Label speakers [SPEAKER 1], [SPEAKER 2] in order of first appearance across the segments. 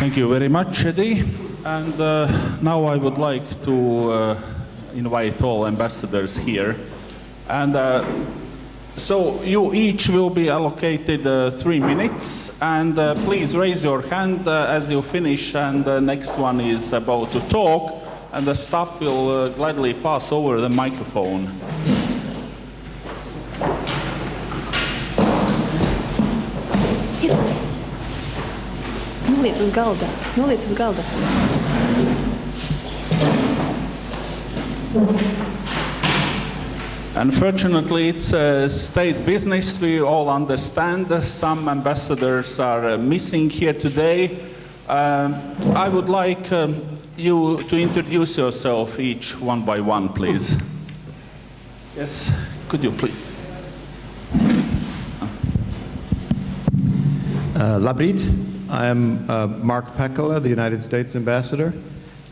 [SPEAKER 1] Thank you very much, Eddie. And now I would like to invite all ambassadors here. And so you each will be allocated 3 minutes. And please raise your hand as you finish, and the next one is about to talk. And the staff will gladly pass over the microphone.
[SPEAKER 2] Noliec uz galda. Noliec uz galda.
[SPEAKER 1] Unfortunately, it's a state business. We all understand. Some ambassadors are missing here today. I would like you to introduce yourself each one by one, please. Yes, could you please?
[SPEAKER 3] Labrīt. I am Mark Pekala, the United States Ambassador.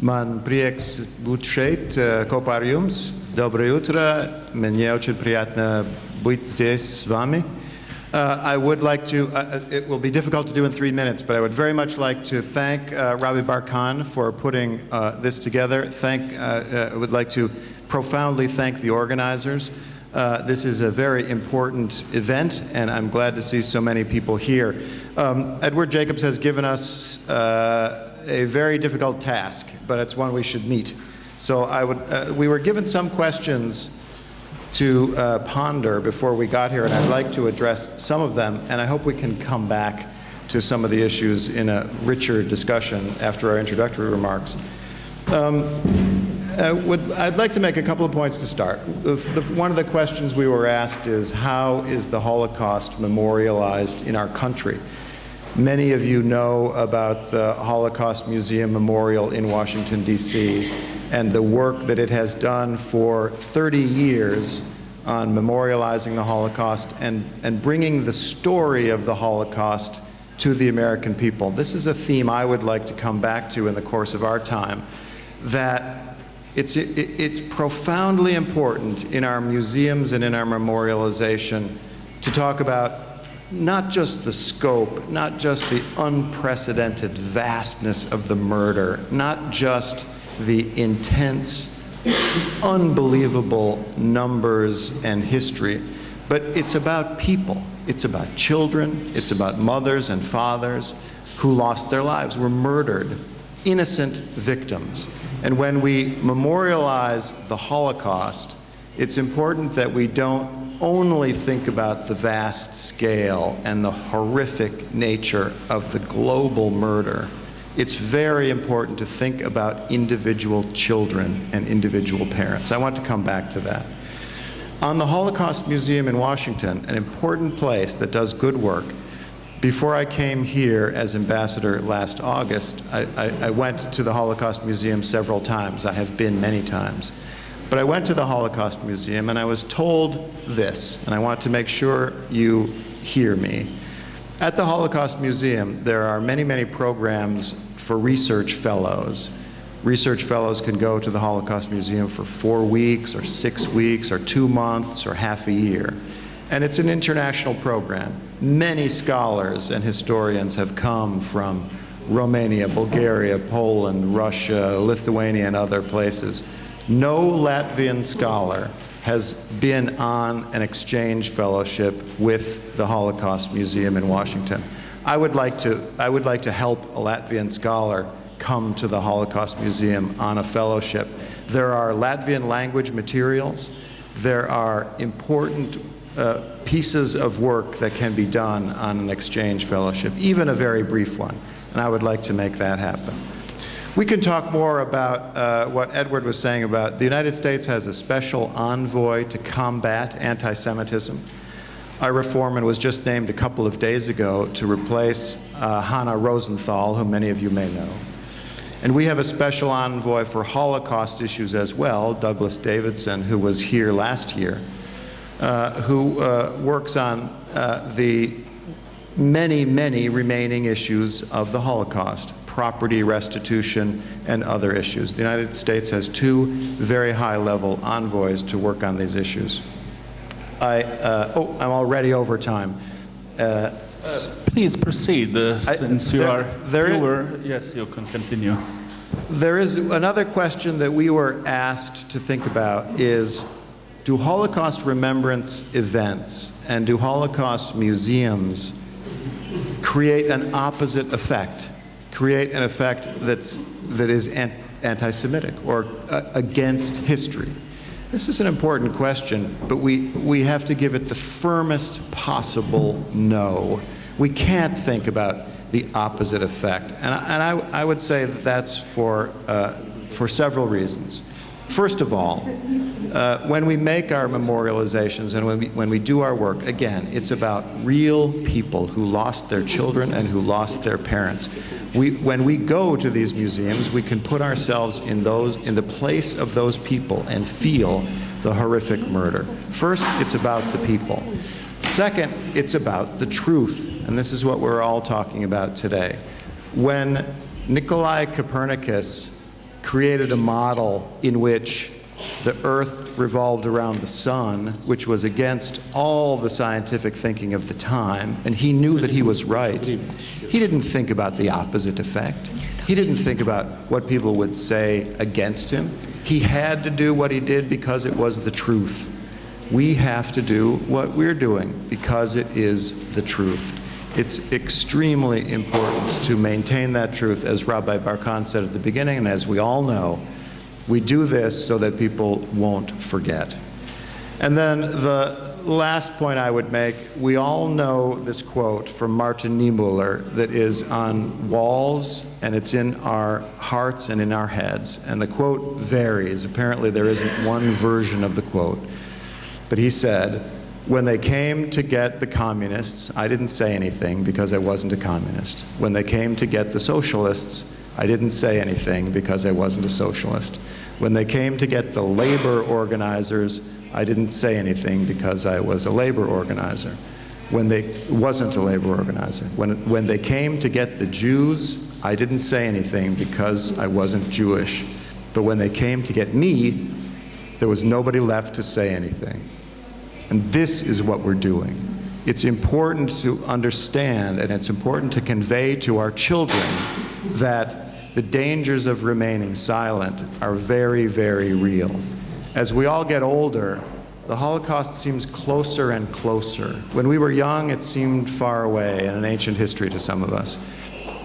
[SPEAKER 3] Man prieks būt šeit kopā ar jums. Доброе утро. Мне очень приятно быть здесь с вами. I would like to, it will be difficult to do in 3 minutes, but I would very much like to thank Ravi Barkan for putting this together. I would like to profoundly thank the organizers. This is a very important event, and I'm glad to see so many people here. Edward Jacobs has given us a very difficult task, but it's one we should meet. So we were given some questions to ponder before we got here, and I'd like to address some of them, and I hope we can come back to some of the issues in a richer discussion after our introductory remarks. I'd like to make a couple of points to start. One of the questions we were asked is, how is the Holocaust memorialized in our country? Many of you know about the Holocaust Museum Memorial in Washington, D.C., and the work that it has done for 30 years on memorializing the Holocaust and bringing the story of the Holocaust to the American people. This is a theme I would like to come back to in the course of our time, that it's profoundly important in our museums and in our memorialization to talk about not just the scope, not just the unprecedented vastness of the murder, not just the intense, unbelievable numbers and history, but it's about people. It's about children, it's about mothers and fathers who lost their lives, were murdered, innocent victims. And when we memorialize the Holocaust, it's important that we don't only think about the vast scale and the horrific nature of the global murder. It's very important to think about individual children and individual parents. I want to come back to that. On the Holocaust Museum in Washington, an important place that does good work, before I came here as ambassador last August, I went to the Holocaust Museum several times. I have been many times. But I went to the Holocaust Museum and I was told this, and I want to make sure you hear me. At the Holocaust Museum, there are many, many programs for research fellows. Research fellows can go to the Holocaust Museum for 4 weeks or 6 weeks or 2 months or half a year. And it's an international program. Many scholars and historians have come from Romania, Bulgaria, Poland, Russia, Lithuania, and other places. No Latvian scholar has been on an exchange fellowship with the Holocaust Museum in Washington. I would like to help a Latvian scholar come to the Holocaust Museum on a fellowship. There are Latvian language materials. There are important pieces of work that can be done on an exchange fellowship, even a very brief one, and I would like to make that happen. We can talk more about what Edward was saying about the United States has a special envoy to combat anti-Semitism. Ira Foreman was just named a couple of days ago to replace Hannah Rosenthal, whom many of you may know. And we have a special envoy for Holocaust issues as well, Douglas Davidson, who was here last year, who works on the many, many remaining issues of the Holocaust, property restitution, and other issues. The United States has 2 very high-level envoys to work on these issues. I'm already over time.
[SPEAKER 1] Please proceed, since you are
[SPEAKER 3] there is-
[SPEAKER 1] viewer. Yes, you can continue.
[SPEAKER 3] There is another question that we were asked to think about is, do Holocaust remembrance events and do Holocaust museums create an opposite effect, create an effect that is anti-Semitic or against history? This is an important question, but we have to give it the firmest possible no. We can't think about the opposite effect. And I would say that that's for several reasons. First of all, when we make our memorializations and when we do our work, again, it's about real people who lost their children and who lost their parents. When we go to these museums, we can put ourselves in the place of those people and feel the horrific murder. First, it's about the people. Second, it's about the truth. And this is what we're all talking about today. When Nicolae Copernicus created a model in which the Earth revolved around the sun, which was against all the scientific thinking of the time, and he knew that he was right, he didn't think about the opposite effect. He didn't think about what people would say against him. He had to do what he did because it was the truth. We have to do what we're doing because it is the truth. It's extremely important to maintain that truth, as Rabbi Bar-Khan said at the beginning, and as we all know, we do this so that people won't forget. And then the last point I would make, we all know this quote from Martin Niemöller that is on walls, and it's in our hearts and in our heads. And the quote varies. Apparently there isn't one version of the quote. But he said, "When they came to get the communists, I didn't say anything because I wasn't a communist. When they came to get the socialists, I didn't say anything because I wasn't a socialist. When they came to get the labor organizers, I didn't say anything because I was a labor organizer. When they wasn't a labor organizer. When they came to get the Jews, I didn't say anything because I wasn't Jewish. But when they came to get me, there was nobody left to say anything." And this is what we're doing. It's important to understand, and it's important to convey to our children that the dangers of remaining silent are very, very real. As we all get older, the Holocaust seems closer and closer. When we were young, it seemed far away and an ancient history to some of us.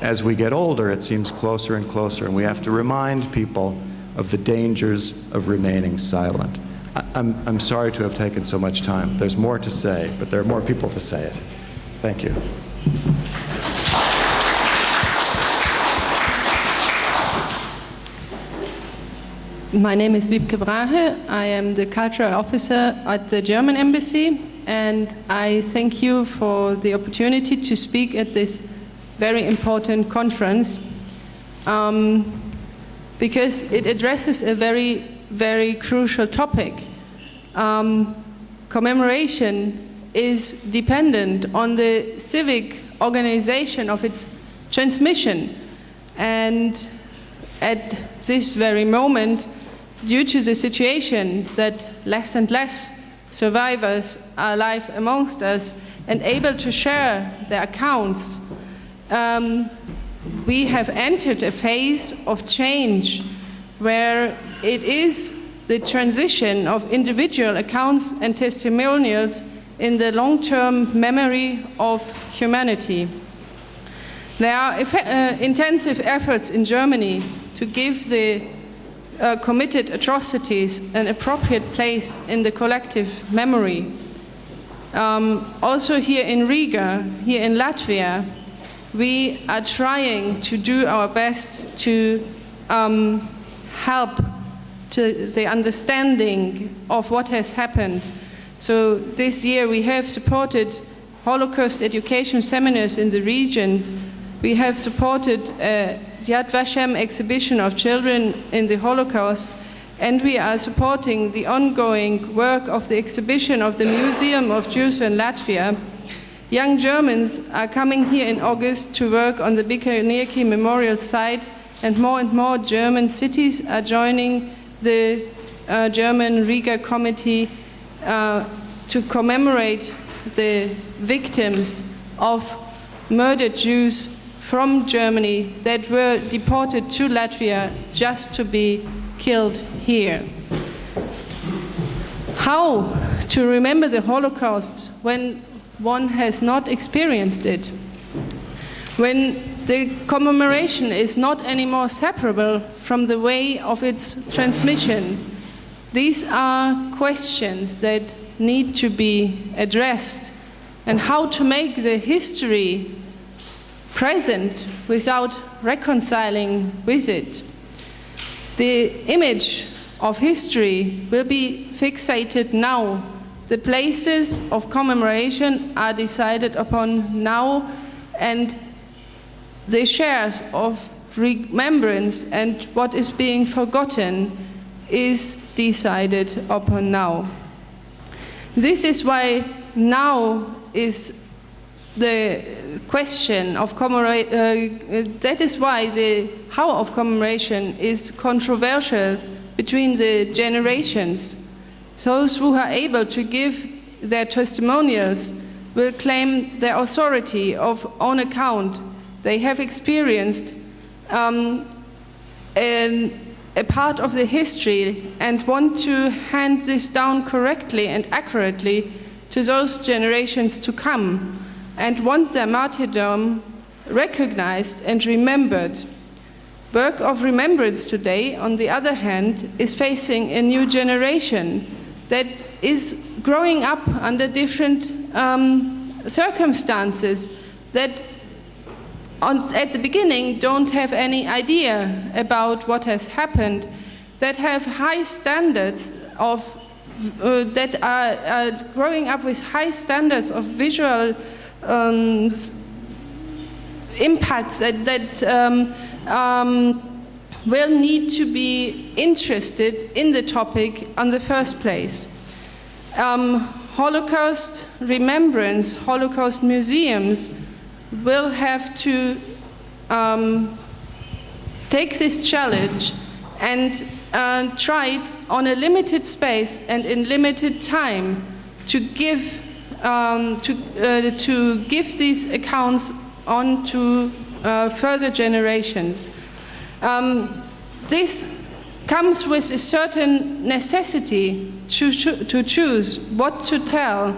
[SPEAKER 3] As we get older, it seems closer and closer, and we have to remind people of the dangers of remaining silent. I'm sorry to have taken so much time. There's more to say, but there are more people to say it. Thank you.
[SPEAKER 2] My name is Wiebke Brahe. I am the cultural officer at the German embassy, and I thank you for the opportunity to speak at this very important conference, because it addresses a very, very crucial topic. Commemoration is dependent on the civic organization of its transmission, and at this very moment, due to the situation that less and less survivors are alive amongst us and able to share their accounts, we have entered a phase of change where it is the transition of individual accounts and testimonials in the long-term memory of humanity. There are intensive efforts in Germany to give the committed atrocities an appropriate place in the collective memory. Also here in Riga, here in Latvia, we are trying to do our best to help to the understanding of what has happened. So this year we have supported Holocaust education seminars in the regions. We have supported Yad Vashem exhibition of children in the Holocaust, and we are supporting the ongoing work of the exhibition of the Museum of Jews in Latvia. Young Germans are coming here in August to work on the Bikanirki Memorial Site, and more German cities are joining the German Riga Committee to commemorate the victims of murdered Jews from Germany that were deported to Latvia just to be killed here. How to remember the Holocaust when one has not experienced it? When the commemoration is not anymore separable from the way of its transmission? These are questions that need to be addressed, and how to make the history present without reconciling with it. The image of history will be fixated now. The places of commemoration are decided upon now, and the shares of remembrance and what is being forgotten is decided upon now. This is why now is the question of that is why the how of commemoration is controversial between the generations. Those who are able to give their testimonials will claim their authority of own account. They have experienced a part of the history and want to hand this down correctly and accurately to those generations to come, and want their martyrdom recognized and remembered. Work of remembrance today, on the other hand, is facing a new generation that is growing up under different circumstances that at the beginning don't have any idea about what has happened, that have high standards of that are growing up with high standards of visual impacts that will need to be interested in the topic in the first place. Holocaust remembrance, Holocaust museums will have to take this challenge and try it on a limited space and in limited time to give these accounts on to further generations. This comes with a certain necessity to choose what to tell,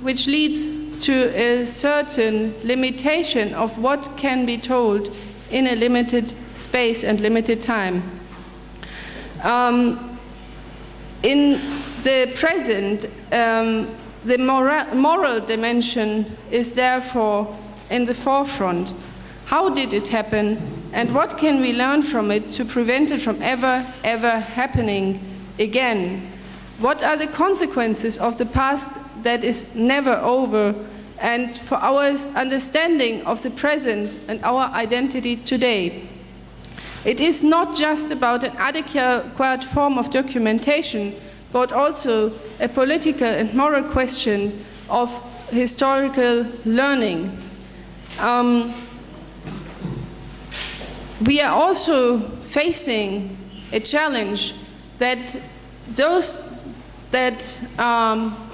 [SPEAKER 2] which leads to a certain limitation of what can be told in a limited space and limited time. In the present, the moral dimension is therefore in the forefront. How did it happen, and what can we learn from it to prevent it from ever happening again? What are the consequences of the past that is never over, and for our understanding of the present and our identity today? It is not just about an adequate form of documentation, but also a political and moral question of historical learning. We are also facing a challenge that those that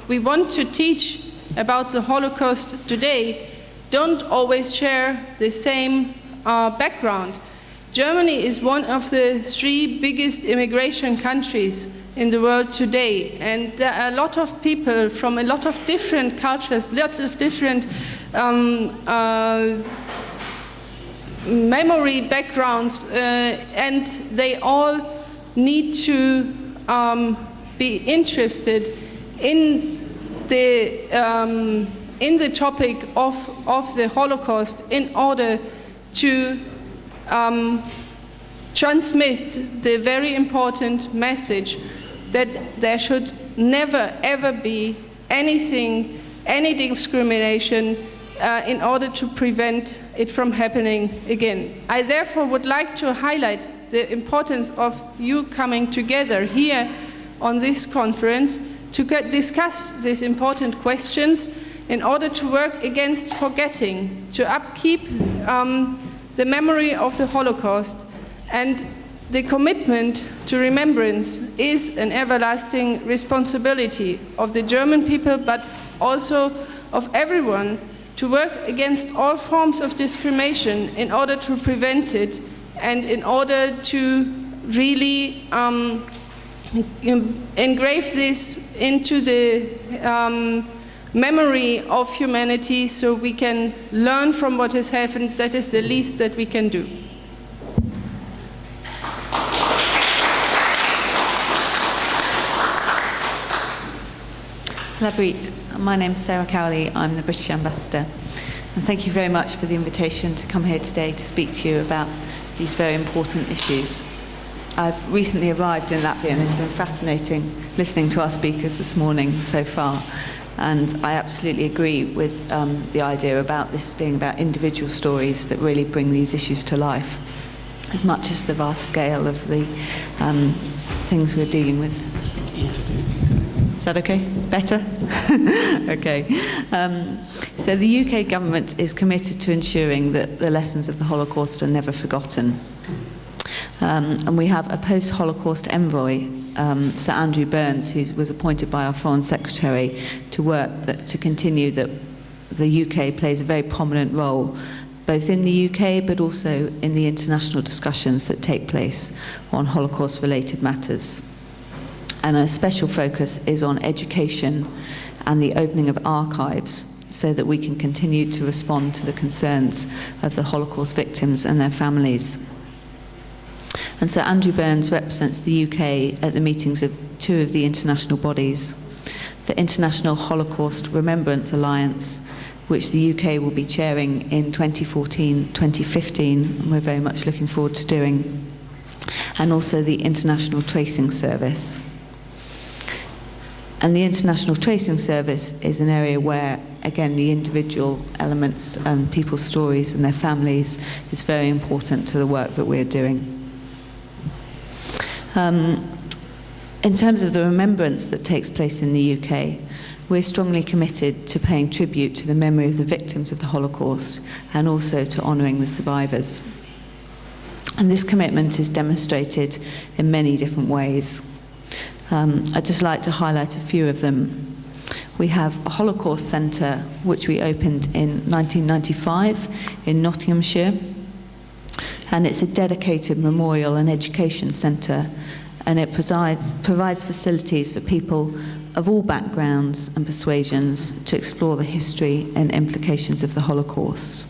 [SPEAKER 2] we want to teach about the Holocaust today don't always share the same background. Germany is one of the 3 biggest immigration countries in the world today, and there are a lot of people from a lot of different cultures, a lot of different memory backgrounds, and they all need to be interested in the topic of the Holocaust in order to transmit the very important message that there should never ever be any discrimination in order to prevent it from happening again. I therefore would like to highlight the importance of you coming together here on this conference to discuss these important questions in order to work against forgetting, to upkeep the memory of the Holocaust. And the commitment to remembrance is an everlasting responsibility of the German people, but also of everyone, to work against all forms of discrimination in order to prevent it and in order to really engrave this into the memory of humanity so we can learn from what has happened. That is the least that we can do.
[SPEAKER 4] Labrit, my name is Sarah Cowley. I'm the British Ambassador. And thank you very much for the invitation to come here today to speak to you about these very important issues. I've recently arrived in Latvia and it's been fascinating listening to our speakers this morning so far. And I absolutely agree with the idea about this being about individual stories that really bring these issues to life, as much as the vast scale of the things we're dealing with. Is that okay? Better? Okay. So the UK government is committed to ensuring that the lessons of the Holocaust are never forgotten. And we have a post-Holocaust envoy, Sir Andrew Burns, who was appointed by our Foreign Secretary to work to continue that the UK plays a very prominent role both in the UK but also in the international discussions that take place on Holocaust-related matters. And a special focus is on education and the opening of archives so that we can continue to respond to the concerns of the Holocaust victims and their families. And so Andrew Burns represents the UK at the meetings of two of the international bodies, the International Holocaust Remembrance Alliance, which the UK will be chairing in 2014-2015, and we're very much looking forward to doing, and also the International Tracing Service. And the International Tracing Service is an area where, again, the individual elements and people's stories and their families is very important to the work that we're doing. In terms of the remembrance that takes place in the UK, we're strongly committed to paying tribute to the memory of the victims of the Holocaust and also to honouring the survivors. And this commitment is demonstrated in many different ways. I'd just like to highlight a few of them. We have a Holocaust Centre, which we opened in 1995 in Nottinghamshire, and it's a dedicated memorial and education centre, and it provides facilities for people of all backgrounds and persuasions to explore the history and implications of the Holocaust.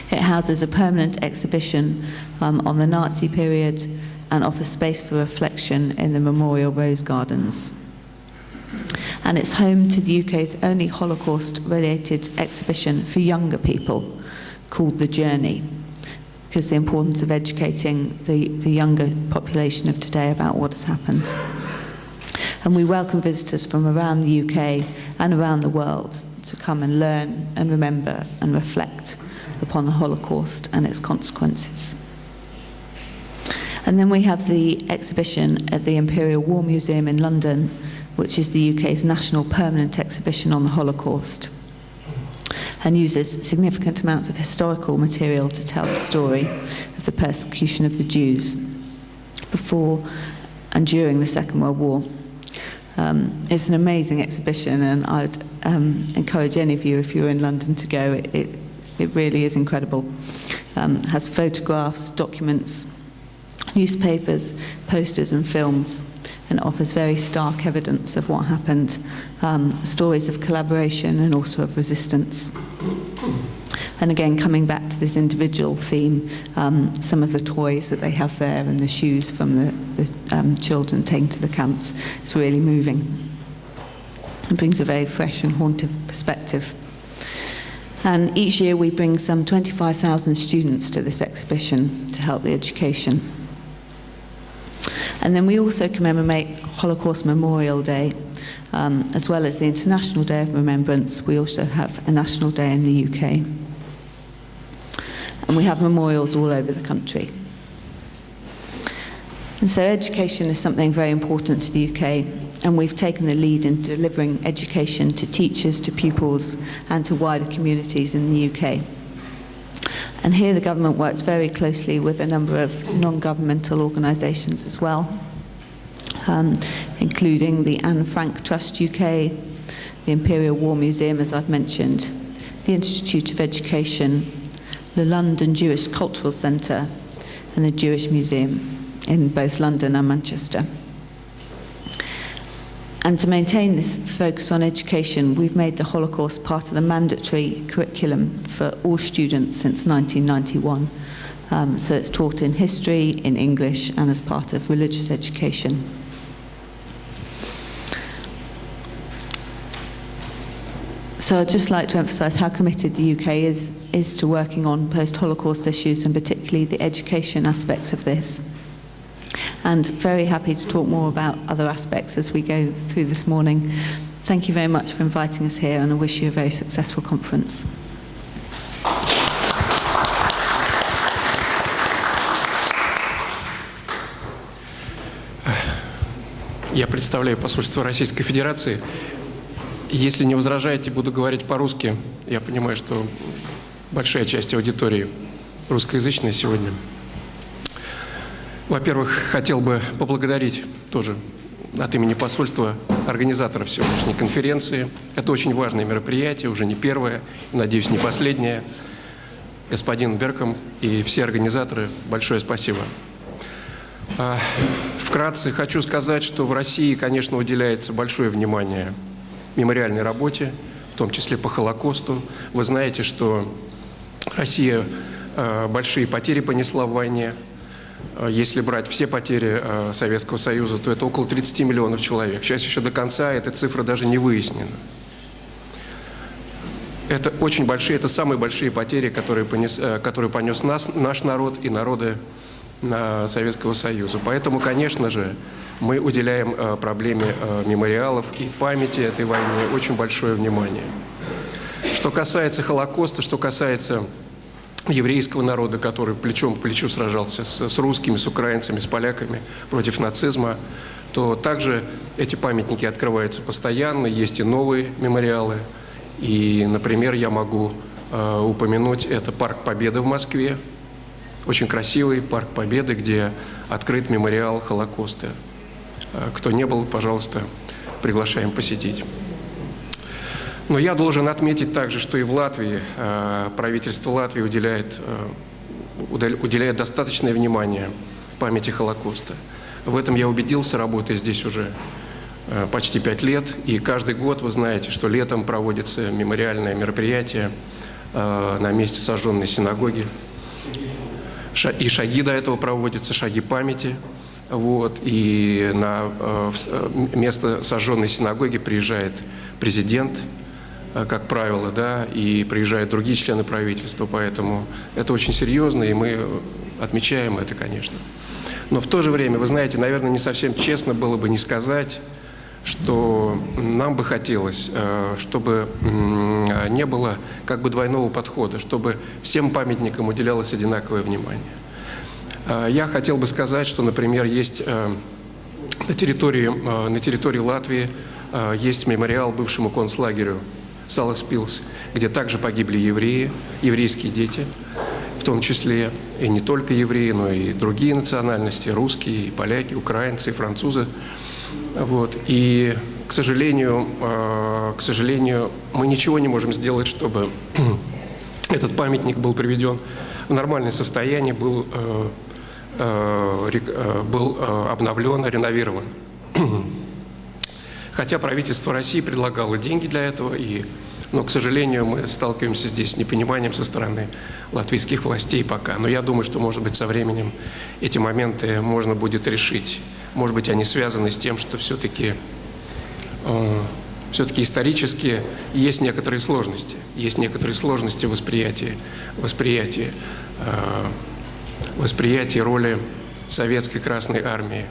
[SPEAKER 4] It houses a permanent exhibition on the Nazi period and offers space for reflection in the Memorial Rose Gardens. And it's home to the UK's only Holocaust-related exhibition for younger people called The Journey, because the importance of educating the younger population of today about what has happened. And we welcome visitors from around the UK and around the world to come and learn and remember and reflect upon the Holocaust and its consequences. And then we have the exhibition at the Imperial War Museum in London, which is the UK's national permanent exhibition on the Holocaust, and uses significant amounts of historical material to tell the story of the persecution of the Jews before and during the Second World War. It's an amazing exhibition, and I'd encourage any of you, if you're in London, to go. It really is incredible. It has photographs, documents, newspapers, posters and films, and offers very stark evidence of what happened, stories of collaboration and also of resistance. And again, coming back to this individual theme, some of the toys that they have there and the shoes from the children taken to the camps, it's really moving. It brings a very fresh and haunted perspective. And each year we bring some 25,000 students to this exhibition to help the education. And then we also commemorate Holocaust Memorial Day, as well as the International Day of Remembrance. We also have a national day in the UK. And we have memorials all over the country. And so education is something very important to the UK, and we've taken the lead in delivering education to teachers, to pupils, and to wider communities in the UK. And here the government works very closely with a number of non-governmental organisations as well, including the Anne Frank Trust UK, the Imperial War Museum, as I've mentioned, the Institute of Education, the London Jewish Cultural Centre, and the Jewish Museum in both London and Manchester. And to maintain this focus on education, we've made the Holocaust part of the mandatory curriculum for all students since 1991. So it's taught in history, in English, and as part of religious education. So I'd just like to emphasise how committed the UK is to working on post-Holocaust issues, and particularly the education aspects of this. And very happy to talk more about other aspects as we go through this morning. Thank you very much for inviting us here, and I wish you a very successful conference.
[SPEAKER 5] Я представляю посольство Российской Федерации. Если не возражаете, буду говорить по-русски. Я понимаю, что большая часть аудитории русскоязычная сегодня. Во-первых, хотел бы поблагодарить тоже от имени посольства организаторов сегодняшней конференции. Это очень важное мероприятие, уже не первое, надеюсь, не последнее. Господин Берком и все организаторы, большое спасибо. Вкратце хочу сказать, что в России, конечно, уделяется большое внимание мемориальной работе, в том числе по Холокосту. Вы знаете, что Россия большие потери понесла в войне. Если брать все потери Советского Союза, то это около 30 миллионов человек. Сейчас еще до конца эта цифра даже не выяснена. Это очень большие, это самые большие потери, которые понес наш народ и народы Советского Союза. Поэтому, конечно же, мы уделяем проблеме мемориалов и памяти этой войны очень большое внимание. Что касается Холокоста, что касается еврейского народа, который плечом к плечу сражался с русскими, с украинцами, с поляками против нацизма, то также эти памятники открываются постоянно, есть и новые мемориалы. И, например, я могу упомянуть, это Парк Победы в Москве, очень красивый Парк Победы, где открыт мемориал Холокоста. Кто не был, пожалуйста, приглашаем посетить. Но я должен отметить также, что и в Латвии правительство Латвии уделяет достаточное внимание памяти Холокоста. В этом я убедился, работая здесь уже почти 5 лет. И каждый год, вы знаете, что летом проводится мемориальное мероприятие на месте сожженной синагоги. И шаги до этого проводятся, шаги памяти. Вот. И на место сожженной синагоги приезжает президент, как правило, да, и приезжают другие члены правительства, поэтому это очень серьезно, и мы отмечаем это, конечно. Но в то же время, вы знаете, наверное, не совсем честно было бы не сказать, что нам бы хотелось, чтобы не было как бы двойного подхода, чтобы всем памятникам уделялось одинаковое внимание. Я хотел бы сказать, что, например, есть на территории Латвии есть мемориал бывшему концлагерю Алliks, где также погибли евреи, еврейские дети, в том числе и не только евреи, но и другие национальности, русские, поляки, украинцы, французы. Вот. И, к сожалению, мы ничего не можем сделать, чтобы этот памятник был приведен в нормальное состояние, был обновлен, реновирован. Хотя правительство России предлагало деньги для этого, но, к сожалению, мы сталкиваемся здесь с непониманием со стороны латвийских властей пока. Но я думаю, что, может быть, со временем эти моменты можно будет решить. Может быть, они связаны с тем, что все-таки исторически есть некоторые сложности. Есть некоторые сложности в восприятии роли советской Красной Армии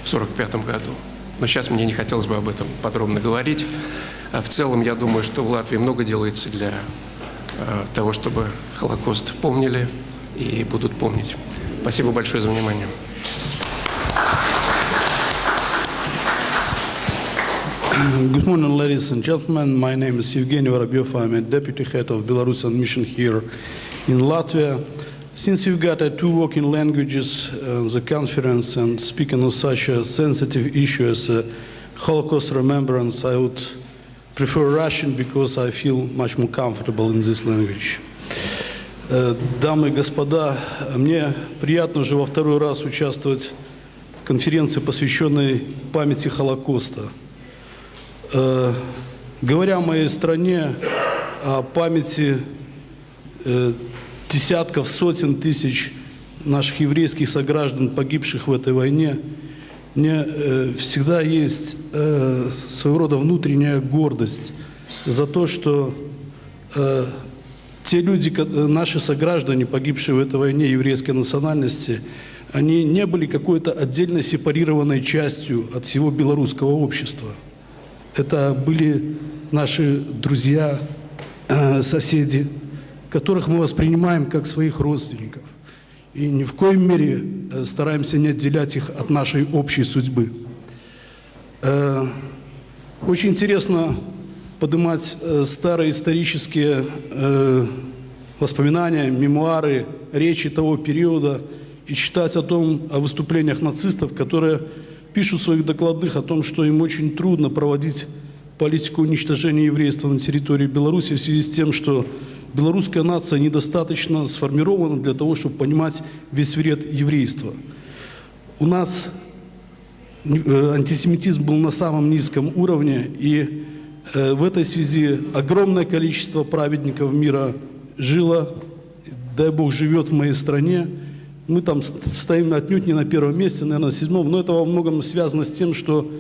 [SPEAKER 5] в 1945 году. Но сейчас мне не хотелось бы об этом подробно говорить. В целом, я думаю, что в Латвии много делается для того, чтобы Холокост помнили и будут помнить. Спасибо большое за внимание.
[SPEAKER 6] Good morning, ladies and gentlemen. My name is Evgeny Vorobyov. I'm a deputy head of Belarusian mission here in Latvia. Since we've got 2 working languages on the conference and speaking on such a sensitive issue as Holocaust remembrance, I would prefer Russian because I feel much more comfortable in this language. Дамы и господа, мне приятно уже во второй раз участвовать в конференции, посвященной памяти Холокоста. Говоря о моей стране, о памяти десятков, сотен тысяч наших еврейских сограждан, погибших в этой войне, мне всегда есть своего рода внутренняя гордость за то, что те люди, наши сограждане, погибшие в этой войне еврейской национальности, они не были какой-то отдельно сепарированной частью от всего белорусского общества. Это были наши друзья, соседи, которых мы воспринимаем как своих родственников. И ни в коем мере стараемся не отделять их от нашей общей судьбы. Очень интересно поднимать старые исторические воспоминания, мемуары, речи того периода и читать о выступлениях нацистов, которые пишут в своих докладных о том, что им очень трудно проводить политику уничтожения еврейства на территории Беларуси в связи с тем, что белорусская нация недостаточно сформирована для того, чтобы понимать весь вред еврейства. У нас антисемитизм был на самом низком уровне, и в этой связи огромное количество праведников мира жило, дай Бог, живет в моей стране. Мы там стоим отнюдь не на первом месте, наверное, на седьмом, но это во многом связано с тем, что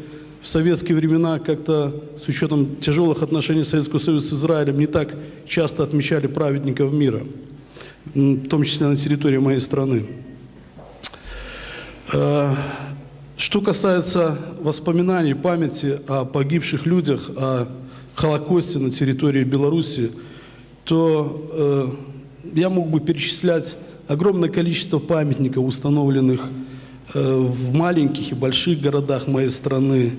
[SPEAKER 6] в советские времена как-то с учетом тяжелых отношений Советского Союза с Израилем не так часто отмечали праведников мира, в том числе на территории моей страны. Что касается воспоминаний, памяти о погибших людях, о Холокосте на территории Беларуси, то я мог бы перечислять огромное количество памятников, установленных в маленьких и больших городах моей страны.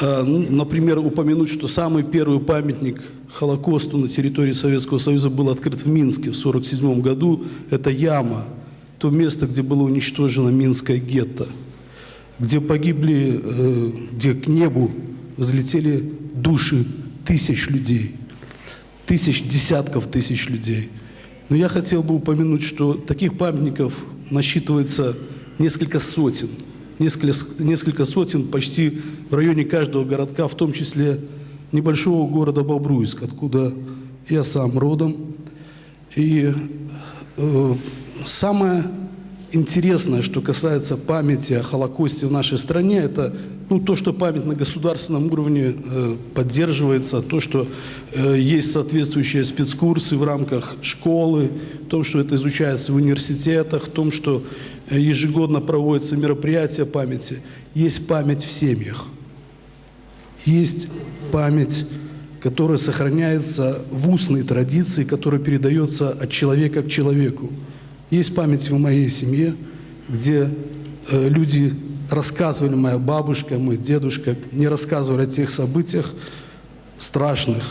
[SPEAKER 6] Например, упомянуть, что самый первый памятник Холокосту на территории Советского Союза был открыт в Минске в 1947 году. Это яма, то место, где было уничтожено Минское гетто, где погибли, где к небу взлетели души тысяч людей, десятков тысяч людей. Но я хотел бы упомянуть, что таких памятников насчитывается несколько сотен, почти в районе каждого городка, в том числе небольшого города Бобруйск, откуда я сам родом. И самое интересное, что касается памяти о Холокосте в нашей стране, это то, что память на государственном уровне поддерживается, то, что есть соответствующие спецкурсы в рамках школы, в том, что это изучается в университетах, в том, что ежегодно проводятся мероприятия памяти. Есть память в семьях. Есть память, которая сохраняется в устной традиции, которая передается от человека к человеку. Есть память в моей семье, где люди рассказывали, моя бабушка, мой дедушка, не рассказывали о тех событиях страшных,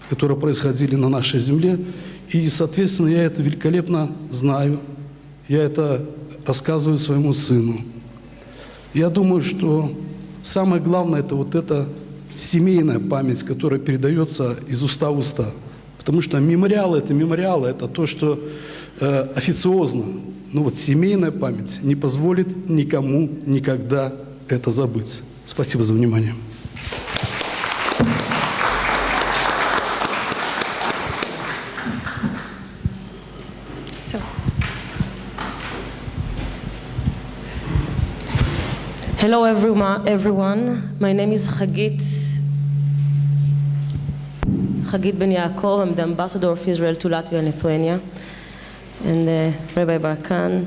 [SPEAKER 6] которые происходили на нашей земле. И, соответственно, я это великолепно знаю. Я это рассказываю своему сыну. Я думаю, что самое главное – это эта семейная память, которая передается из уста в уста. Потому что мемориалы – это то, что официозно. Но семейная память не позволит никому никогда это забыть. Спасибо за внимание.
[SPEAKER 7] Hello everyone. My name is Hagit Ben Yaakov. I'm the ambassador of Israel to Latvia and Lithuania. And Rabbi Barkan,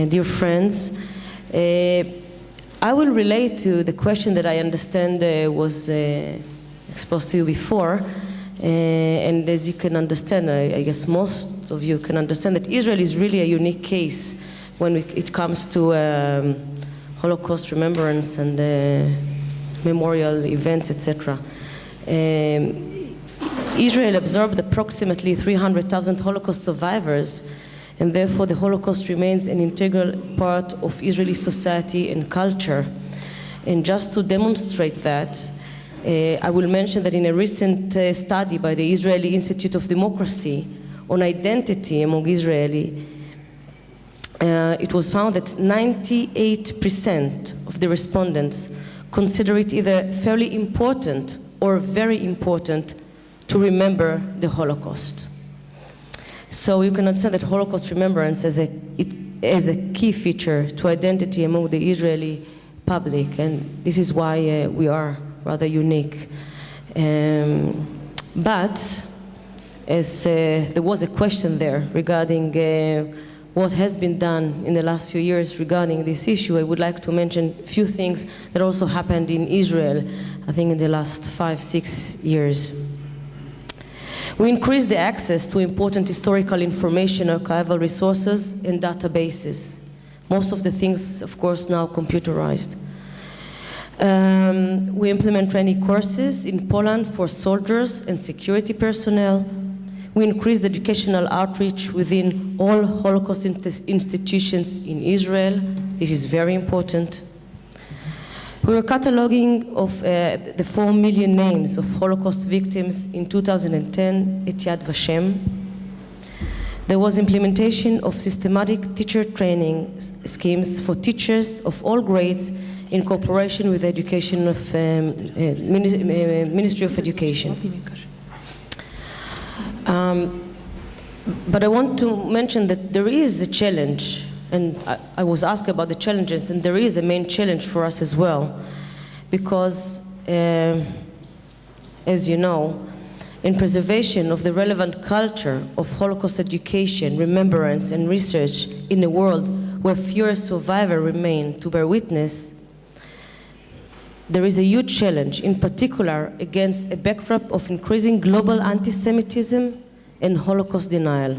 [SPEAKER 7] dear friends, I will relate to the question that I understand was exposed to you before. And as you can understand, I guess most of you can understand that Israel is really a unique case when it comes to Holocaust remembrance and memorial events, etc. Israel absorbed approximately 300,000 Holocaust survivors, and therefore the Holocaust remains an integral part of Israeli society and culture. And just to demonstrate that, I will mention that in a recent study by the Israeli Institute of Democracy on identity among Israeli, it was found that 98% of the respondents consider it either fairly important or very important to remember the Holocaust. So you can understand that Holocaust remembrance as a key feature to identity among the Israeli public, and this is why we are rather unique. But as there was a question there regarding what has been done in the last few years regarding this issue, I would like to mention a few things that also happened in Israel, I think in the last 5-6 years. We increased the access to important historical information, archival resources, and databases. Most of the things, of course, now computerized. We implement training courses in Poland for soldiers and security personnel. We increased educational outreach within all Holocaust institutions in Israel. This is very important. We were cataloging of the 4 million names of Holocaust victims in 2010 at Yad Vashem. There was implementation of systematic teacher training schemes for teachers of all grades in cooperation with the education of Ministry of Education. But I want to mention that there is a challenge, and I was asked about the challenges, and there is a main challenge for us as well, because, as you know, in preservation of the relevant culture of Holocaust education, remembrance, and research in a world where fewer survivors remain to bear witness, there is a huge challenge, in particular against a backdrop of increasing global anti-Semitism and Holocaust denial.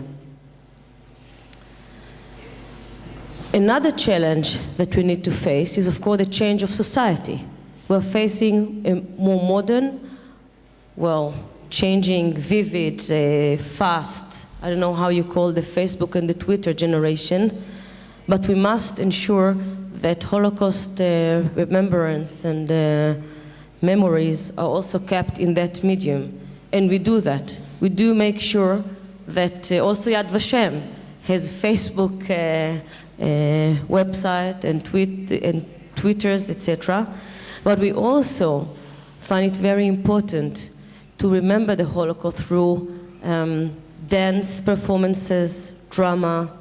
[SPEAKER 7] Another challenge that we need to face is, of course, the change of society. We're facing a more modern, changing, vivid, fast, I don't know how you call the Facebook and the Twitter generation, but we must ensure that Holocaust remembrance and memories are also kept in that medium. And we do that. We do make sure that also Yad Vashem has Facebook website and Twitters, etc. But we also find it very important to remember the Holocaust through dance performances, drama,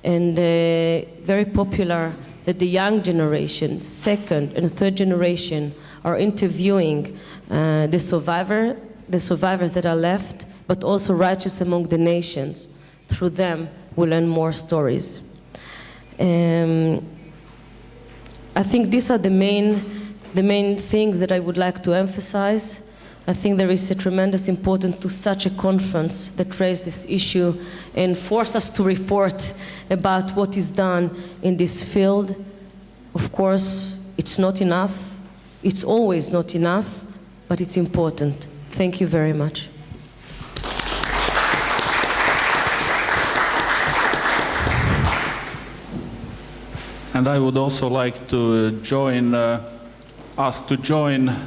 [SPEAKER 7] and very popular that the young generation, second and third generation, are interviewing the survivors that are left, but also righteous among the nations. Through them, we learn more stories. I think these are the main things that I would like to emphasize. I think there is a tremendous importance to such a conference that raised this issue and forced us to report about what is done in this field. Of course, it's not enough. It's always not enough, but it's important. Thank you very much.
[SPEAKER 1] And I would also like to join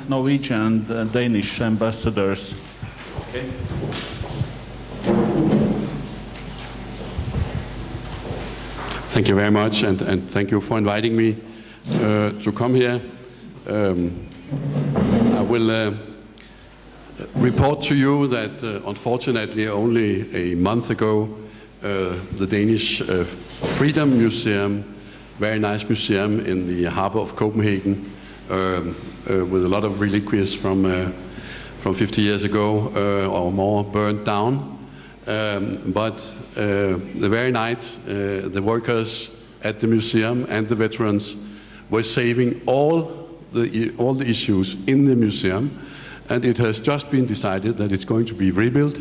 [SPEAKER 1] Norwegian and Danish ambassadors. Okay.
[SPEAKER 8] Thank you very much, and thank you for inviting me to come here. I will report to you that unfortunately only a month ago the Danish Freedom Museum, very nice museum in the harbor of Copenhagen, with a lot of reliquias from 50 years ago or more, burned down. But the very night, the workers at the museum and the veterans were saving all the issues in the museum, and it has just been decided that it's going to be rebuilt.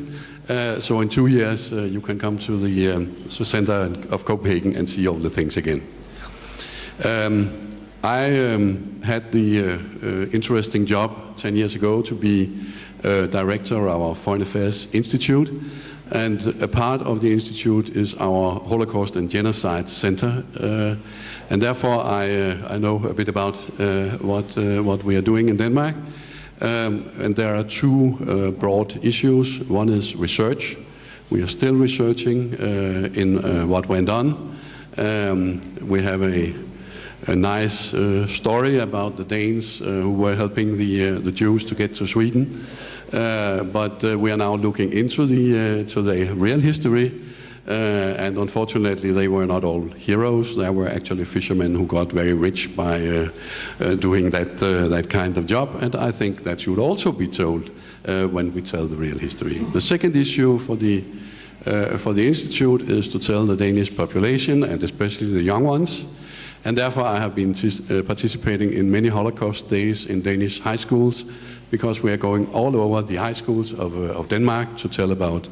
[SPEAKER 8] So in 2 years, you can come to the center of Copenhagen and see all the things again. I had the interesting job 10 years ago to be director of our Foreign Affairs Institute, and a part of the institute is our Holocaust and Genocide Center, and therefore I know a bit about what we are doing in Denmark. And there are two broad issues. One is research. We are still researching in what went on. We have a nice story about the Danes who were helping the Jews to get to Sweden. But we are now looking into the real history. And unfortunately, they were not all heroes. There were actually fishermen who got very rich by doing that kind of job. And I think that should also be told when we tell the real history. The second issue for the Institute is to tell the Danish population, and especially the young ones. And therefore, I have been participating in many Holocaust days in Danish high schools, because we are going all over the high schools of Denmark to tell about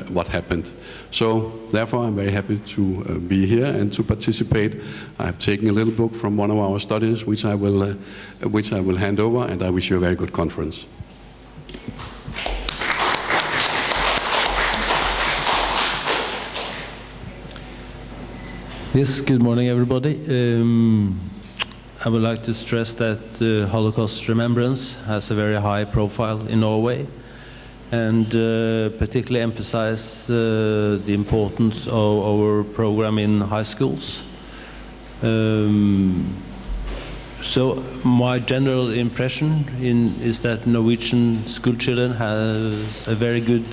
[SPEAKER 8] what happened. So therefore I'm very happy to be here and to participate. I have taken a little book from one of our studies which I will hand over, and I wish you a very good conference.
[SPEAKER 9] Yes, good morning everybody. I would like to stress that Holocaust remembrance has a very high profile in Norway, and particularly emphasize the importance of our program in high schools. So my general impression is that Norwegian school children have a very good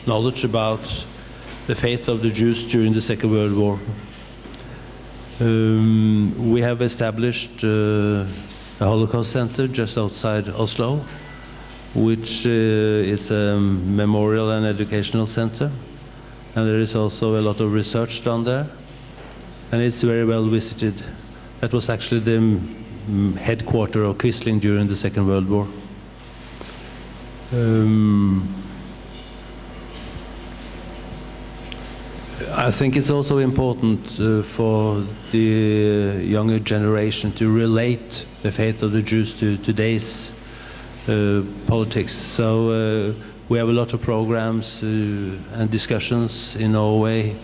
[SPEAKER 9] knowledge about the fate of the Jews during the Second World War. We have established a Holocaust Center just outside Oslo, which is a memorial and educational center, and there is also a lot of research done there, and it's very well visited. That was actually the headquarters of Quisling during the Second World War. I think it's also important for the younger generation to relate the fate of the Jews to today's politics. So we have a lot of programs and discussions in Norway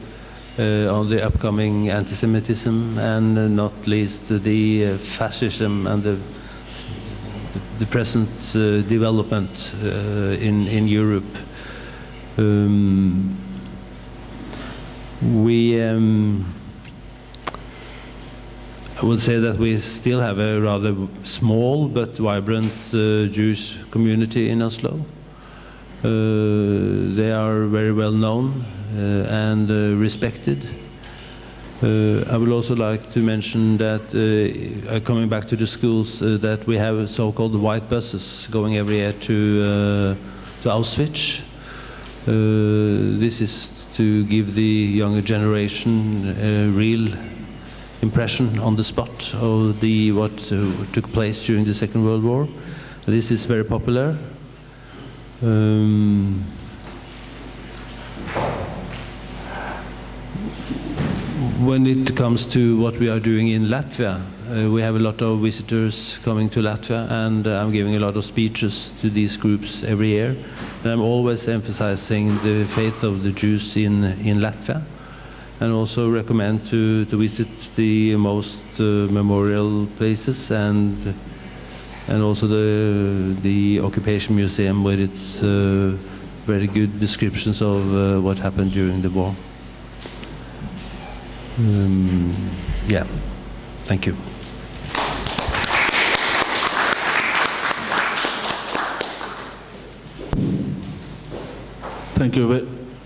[SPEAKER 9] on the upcoming anti-Semitism, and not least the fascism and the present development in Europe. I would say that we still have a rather small but vibrant Jewish community in Oslo. They are very well known and respected. I would also like to mention that, coming back to the schools, that we have so-called white buses going every year to Auschwitz. This is to give the younger generation a real impression on the spot of what took place during the Second World War. This is very popular. When it comes to what we are doing in Latvia, we have a lot of visitors coming to Latvia, and I'm giving a lot of speeches to these groups every year. And I'm always emphasizing the fate of the Jews in Latvia, and also recommend to visit the most memorial places, and also the Occupation Museum, where it's very good descriptions of what happened during the war. Yeah, thank you.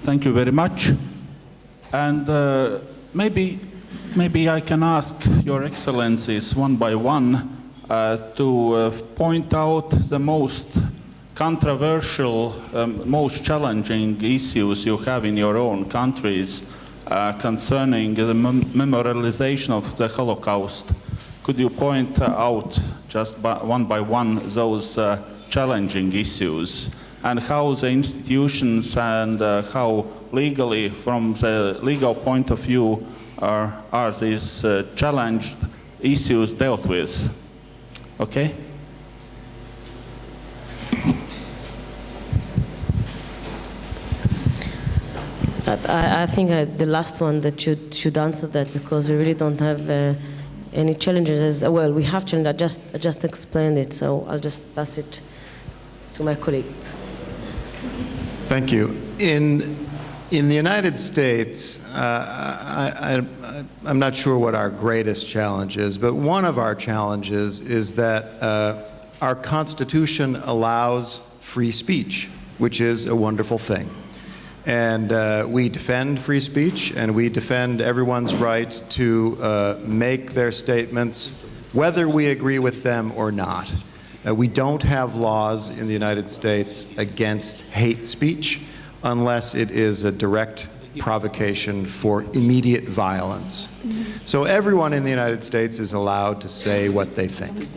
[SPEAKER 1] Thank you very much. And maybe I can ask Your Excellencies one by one to point out the most controversial, most challenging issues you have in your own countries concerning the memorialization of the Holocaust. Could you point out just one by one those challenging issues, and how the institutions and how legally, from the legal point of view, are these challenged issues dealt with? Okay?
[SPEAKER 7] I think the last one that should answer that, because we really don't have any challenges. Well, we have challenges. I just explained it, so I'll just pass it to my colleague.
[SPEAKER 3] Thank you. In the United States, I'm not sure what our greatest challenge is, but one of our challenges is that our Constitution allows free speech, which is a wonderful thing. And we defend free speech, and we defend everyone's right to make their statements, whether we agree with them or not. We don't have laws in the United States against hate speech unless it is a direct provocation for immediate violence. So everyone in the United States is allowed to say what they think.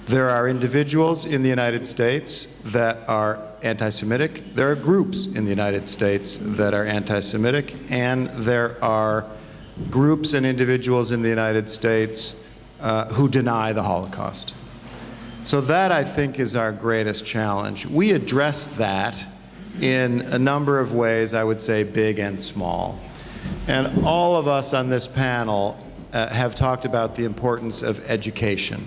[SPEAKER 3] There are individuals in the United States that are anti-Semitic. There are groups in the United States that are anti-Semitic, and there are groups and individuals in the United States who deny the Holocaust. So that, I think, is our greatest challenge. We address that in a number of ways, I would say big and small. And all of us on this panel have talked about the importance of education.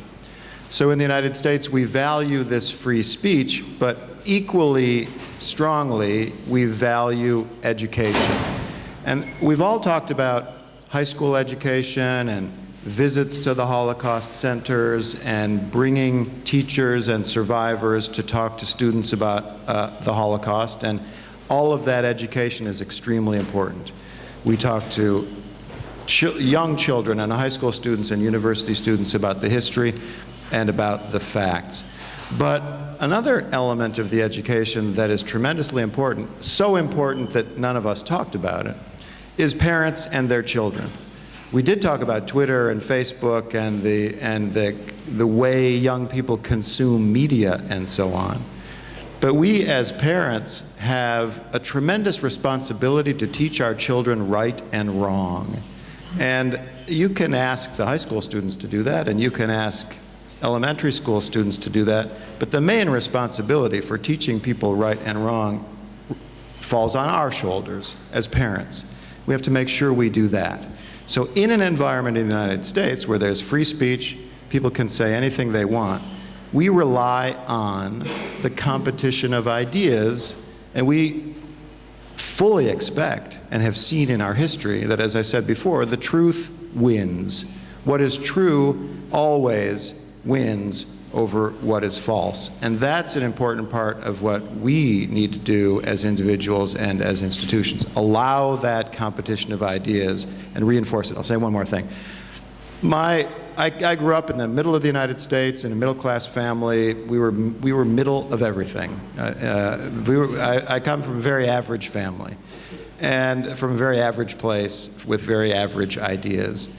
[SPEAKER 3] So in the United States, we value this free speech, but equally strongly, we value education. And we've all talked about high school education and visits to the Holocaust centers and bringing teachers and survivors to talk to students about the Holocaust, and all of that education is extremely important. We talk to young children and high school students and university students about the history and about the facts. But another element of the education that is tremendously important, so important that none of us talked about it, is parents and their children. We did talk about Twitter and Facebook and the way young people consume media and so on. But we as parents have a tremendous responsibility to teach our children right and wrong. And you can ask the high school students to do that, and you can ask elementary school students to do that, but the main responsibility for teaching people right and wrong falls on our shoulders as parents. We have to make sure we do that. So in an environment in the United States where there's free speech, people can say anything they want, we rely on the competition of ideas, and we fully expect and have seen in our history that, as I said before, the truth wins. What is true always wins over what is false. And that's an important part of what we need to do as individuals and as institutions. Allow that competition of ideas and reinforce it. I'll say one more thing. I grew up in the middle of the United States in a middle-class family. We were middle of everything. I come from a very average family and from a very average place with very average ideas.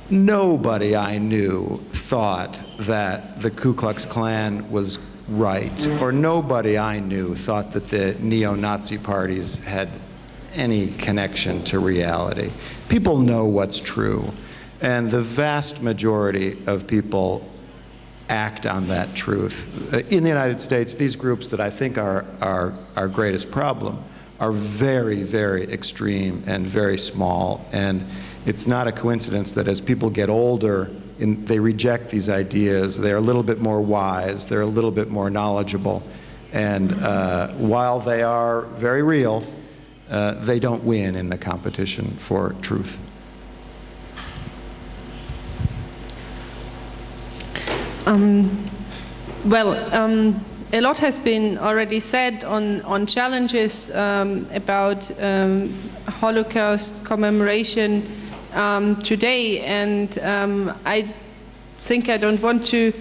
[SPEAKER 3] Nobody I knew thought that the Ku Klux Klan was right, or nobody I knew thought that the neo-Nazi parties had any connection to reality. People know what's true, and the vast majority of people act on that truth. In the United States, these groups that I think are our greatest problem are very, very extreme and very small, and it's not a coincidence that as people get older, they reject these ideas. They're a little bit more wise. They're a little bit more knowledgeable. And while they are very real, they don't win in the competition for truth.
[SPEAKER 2] A lot has been already said on challenges about Holocaust commemoration today, and I think I don't want to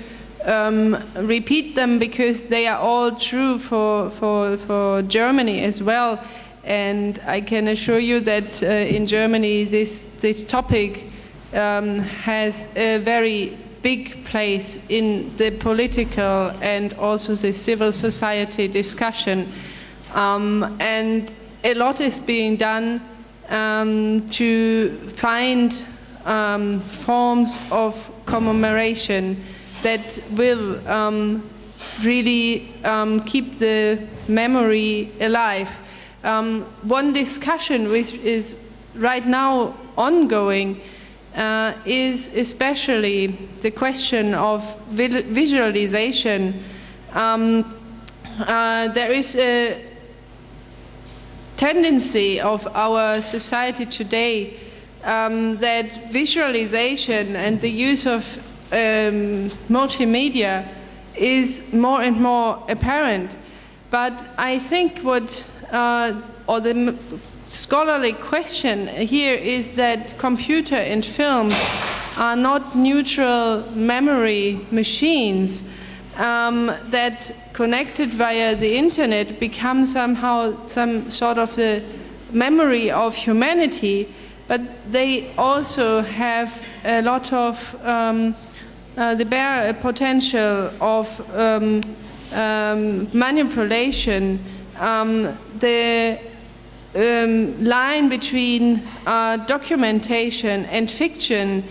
[SPEAKER 2] repeat them because they are all true for Germany as well. And I can assure you that in Germany this topic has a very big place in the political and also the civil society discussion. And a lot is being done to find forms of commemoration that will really keep the memory alive. One discussion which is right now ongoing is especially the question of visualization there is a tendency of our society today that visualization and the use of multimedia is more and more apparent. But I think what, or the scholarly question here is that computer and films are not neutral memory machines that connected via the internet become somehow some sort of the memory of humanity, but they also have a lot of, they bear a potential of manipulation. The line between documentation and fiction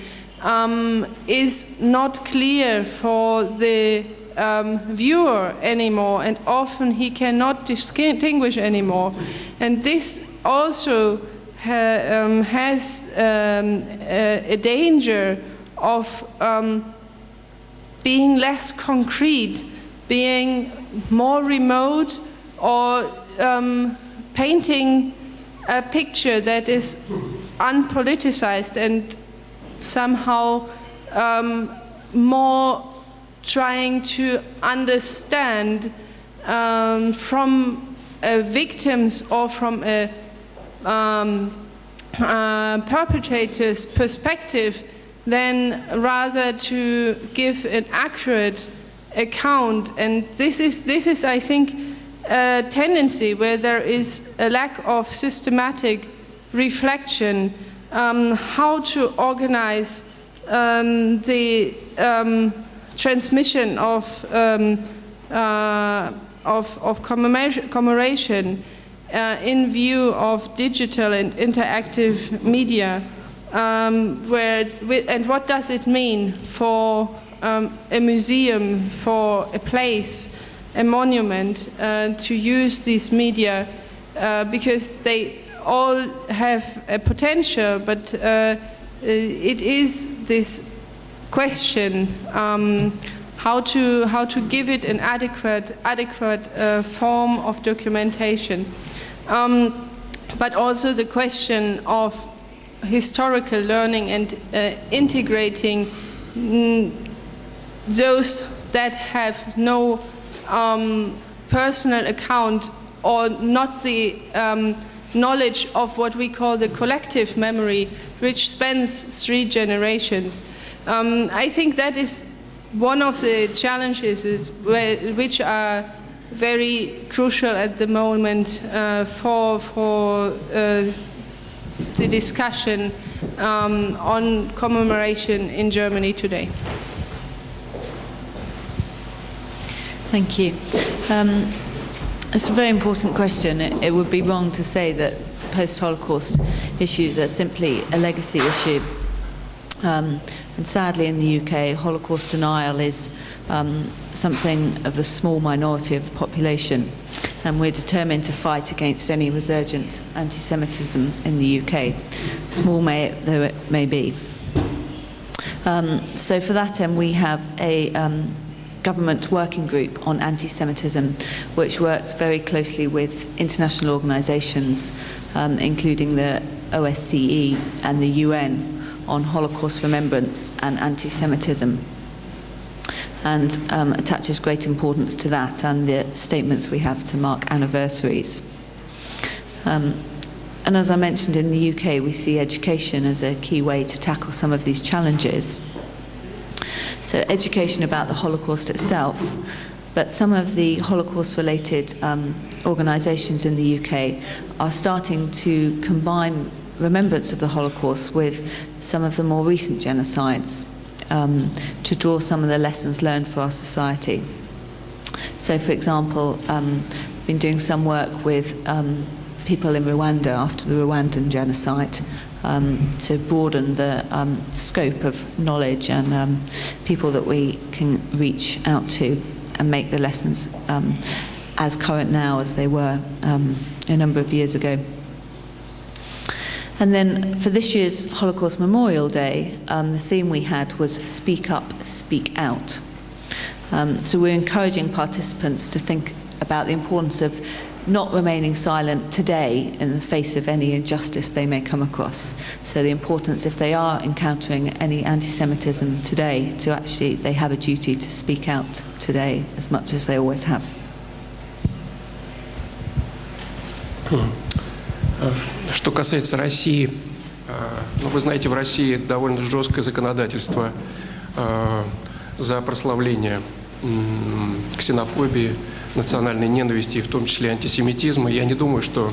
[SPEAKER 2] is not clear for the viewer anymore, and often he cannot distinguish anymore. And this also has a danger of being less concrete, being more remote, or painting a picture that is unpoliticized and somehow more trying to understand from victims or from a perpetrator's perspective, than rather to give an accurate account. And this is, I think, a tendency where there is a lack of systematic reflection how to organize the transmission of commemoration in view of digital and interactive media, and what does it mean for a museum, for a place, a monument, to use these media, because they all have a potential, but it is this question how to give it an adequate form of documentation, but also the question of historical learning and integrating those that have no personal account or not the knowledge of what we call the collective memory, which spans 3 generations. I think that is one of the challenges which are very crucial at the moment for the discussion on commemoration in Germany today.
[SPEAKER 4] Thank you. It's a very important question. It would be wrong to say that post-Holocaust issues are simply a legacy issue. And sadly in the UK, Holocaust denial is something of the small minority of the population, and we're determined to fight against any resurgent anti-Semitism in the UK, small though it may be. So for that end, we have a government working group on anti-Semitism, which works very closely with international organisations, including the OSCE and the UN, on Holocaust remembrance and anti-Semitism, and attaches great importance to that and the statements we have to mark anniversaries. And as I mentioned, in the UK, we see education as a key way to tackle some of these challenges. So education about the Holocaust itself, but some of the Holocaust-related organisations in the UK are starting to combine remembrance of the Holocaust with some of the more recent genocides to draw some of the lessons learned for our society. So, for example, I've been doing some work with people in Rwanda after the Rwandan genocide to broaden the scope of knowledge and people that we can reach out to and make the lessons as current now as they were a number of years ago. And then for this year's Holocaust Memorial Day, the theme we had was Speak Up, Speak Out. So we're encouraging participants to think about the importance of not remaining silent today in the face of any injustice they may come across. So the importance, if they are encountering any anti-Semitism today, to actually, they have a duty to speak out today as much as they always have.
[SPEAKER 5] Что касается России, ну, вы знаете, в России довольно жесткое законодательство за прославление ксенофобии, национальной ненависти, в том числе антисемитизма. Я не думаю, что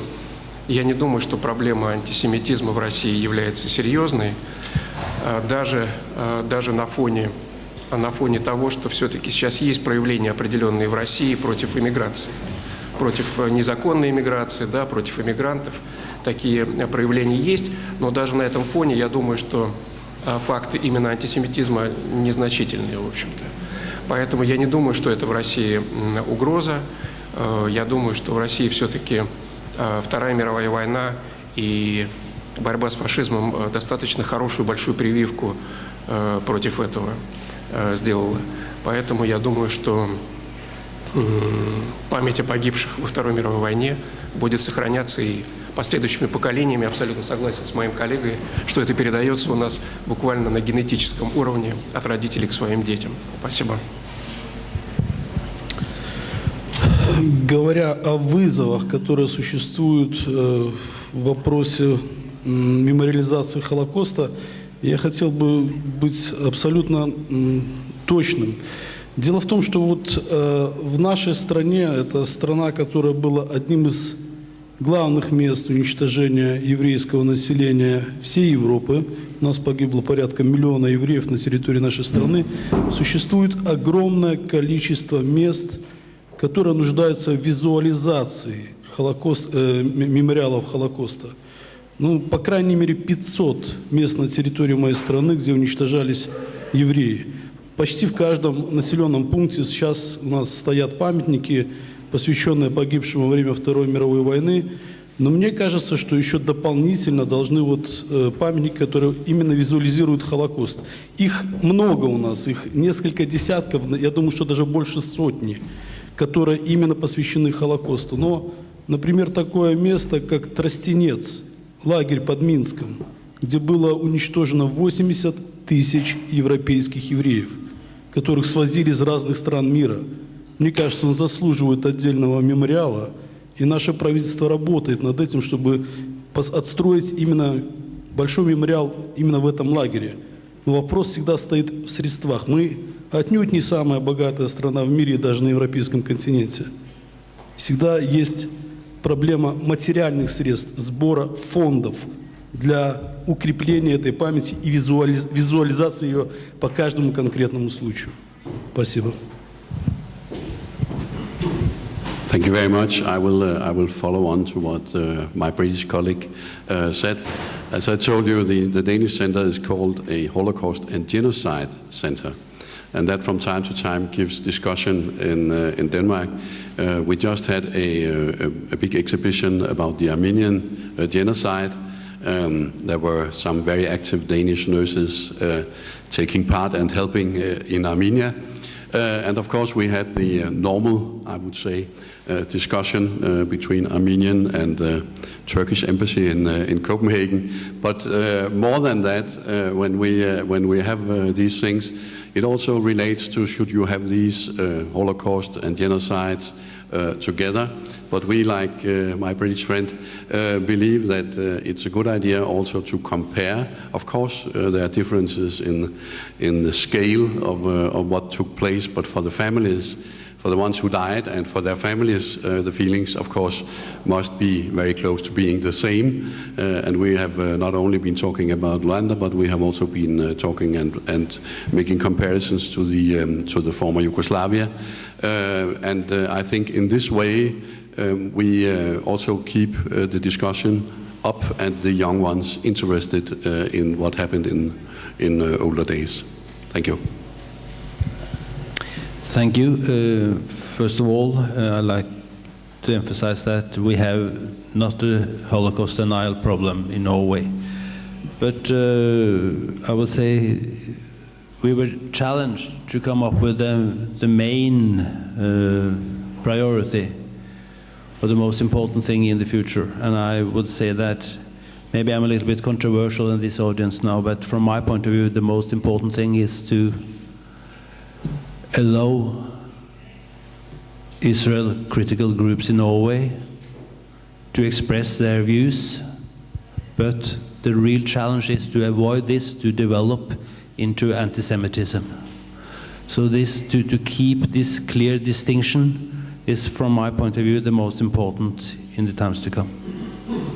[SPEAKER 5] проблема антисемитизма в России является серьезной, даже на фоне того, что все-таки сейчас есть проявления определенные в России против иммиграции, против незаконной иммиграции, да, против иммигрантов. Такие проявления есть, но даже на этом фоне я думаю, что факты именно антисемитизма незначительные, в общем-то. Поэтому я не думаю, что это в России угроза. Я думаю, что в России все-таки Вторая мировая война и борьба с фашизмом достаточно хорошую большую прививку против этого сделала. Поэтому я думаю, что память о погибших во Второй мировой войне будет сохраняться и последующими поколениями. Абсолютно согласен с моим коллегой, что это передается у нас буквально на генетическом уровне от родителей к своим детям. Спасибо.
[SPEAKER 6] Говоря о вызовах, которые существуют в вопросе мемориализации Холокоста, я хотел бы быть абсолютно точным. Дело в том, что вот в нашей стране, это страна, которая была одним из главных мест уничтожения еврейского населения всей Европы, у нас погибло порядка 1 миллиона евреев на территории нашей страны, существует огромное количество мест, которые нуждаются в визуализации мемориалов Холокоста. Ну, по крайней мере, 500 мест на территории моей страны, где уничтожались евреи. Почти в каждом населенном пункте сейчас у нас стоят памятники, посвященные погибшим во время Второй мировой войны. Но мне кажется, что еще дополнительно должны памятники, которые именно визуализируют Холокост. Их много у нас, их несколько десятков, я думаю, что даже больше сотни, которые именно посвящены Холокосту. Но, например, такое место, как Тростенец, лагерь под Минском, где было уничтожено 80 тысяч европейских евреев, которых свозили из разных стран мира. Мне кажется, он заслуживает отдельного мемориала, и наше правительство работает над этим, чтобы отстроить именно большой мемориал именно в этом лагере. Но вопрос всегда стоит в средствах. Мы отнюдь не самая богатая страна в мире, даже на европейском континенте. Всегда есть проблема материальных средств, сбора фондов для укрепления этой памяти и визуализации ее по каждому конкретному случаю. Спасибо.
[SPEAKER 8] Thank you very much. I will follow on to what my British colleague said. As I told you, the Danish center is called a Holocaust and Genocide Center, and that from time to time gives discussion in Denmark. We just had a big exhibition about the Armenian genocide. There were some very active Danish nurses taking part and helping in Armenia. And of course we had the normal, I would say, discussion between Armenian and Turkish embassy in Copenhagen. But more than that, when we have these things, it also relates to should you have these Holocaust and genocides together. But we, like my British friend, believe that it's a good idea also to compare. Of course, there are differences in the scale of what took place, but for the families, for the ones who died and for their families, the feelings, of course, must be very close to being the same. And we have not only been talking about Rwanda, but we have also been talking and making comparisons to the former Yugoslavia. And I think in this way, we also keep the discussion up and the young ones interested in what happened in older days. Thank you.
[SPEAKER 9] Thank you. First of all, I'd like to emphasize that we have not a Holocaust denial problem in Norway. But I would say we were challenged to come up with the main priority of the most important thing in the future. And I would say that maybe I'm a little bit controversial in this audience now, but from my point of view, the most important thing is to allow Israel critical groups in Norway to express their views, but the real challenge is to avoid this to develop into anti-Semitism. So this, to keep this clear distinction is, from my point of view, the most important in the times to come.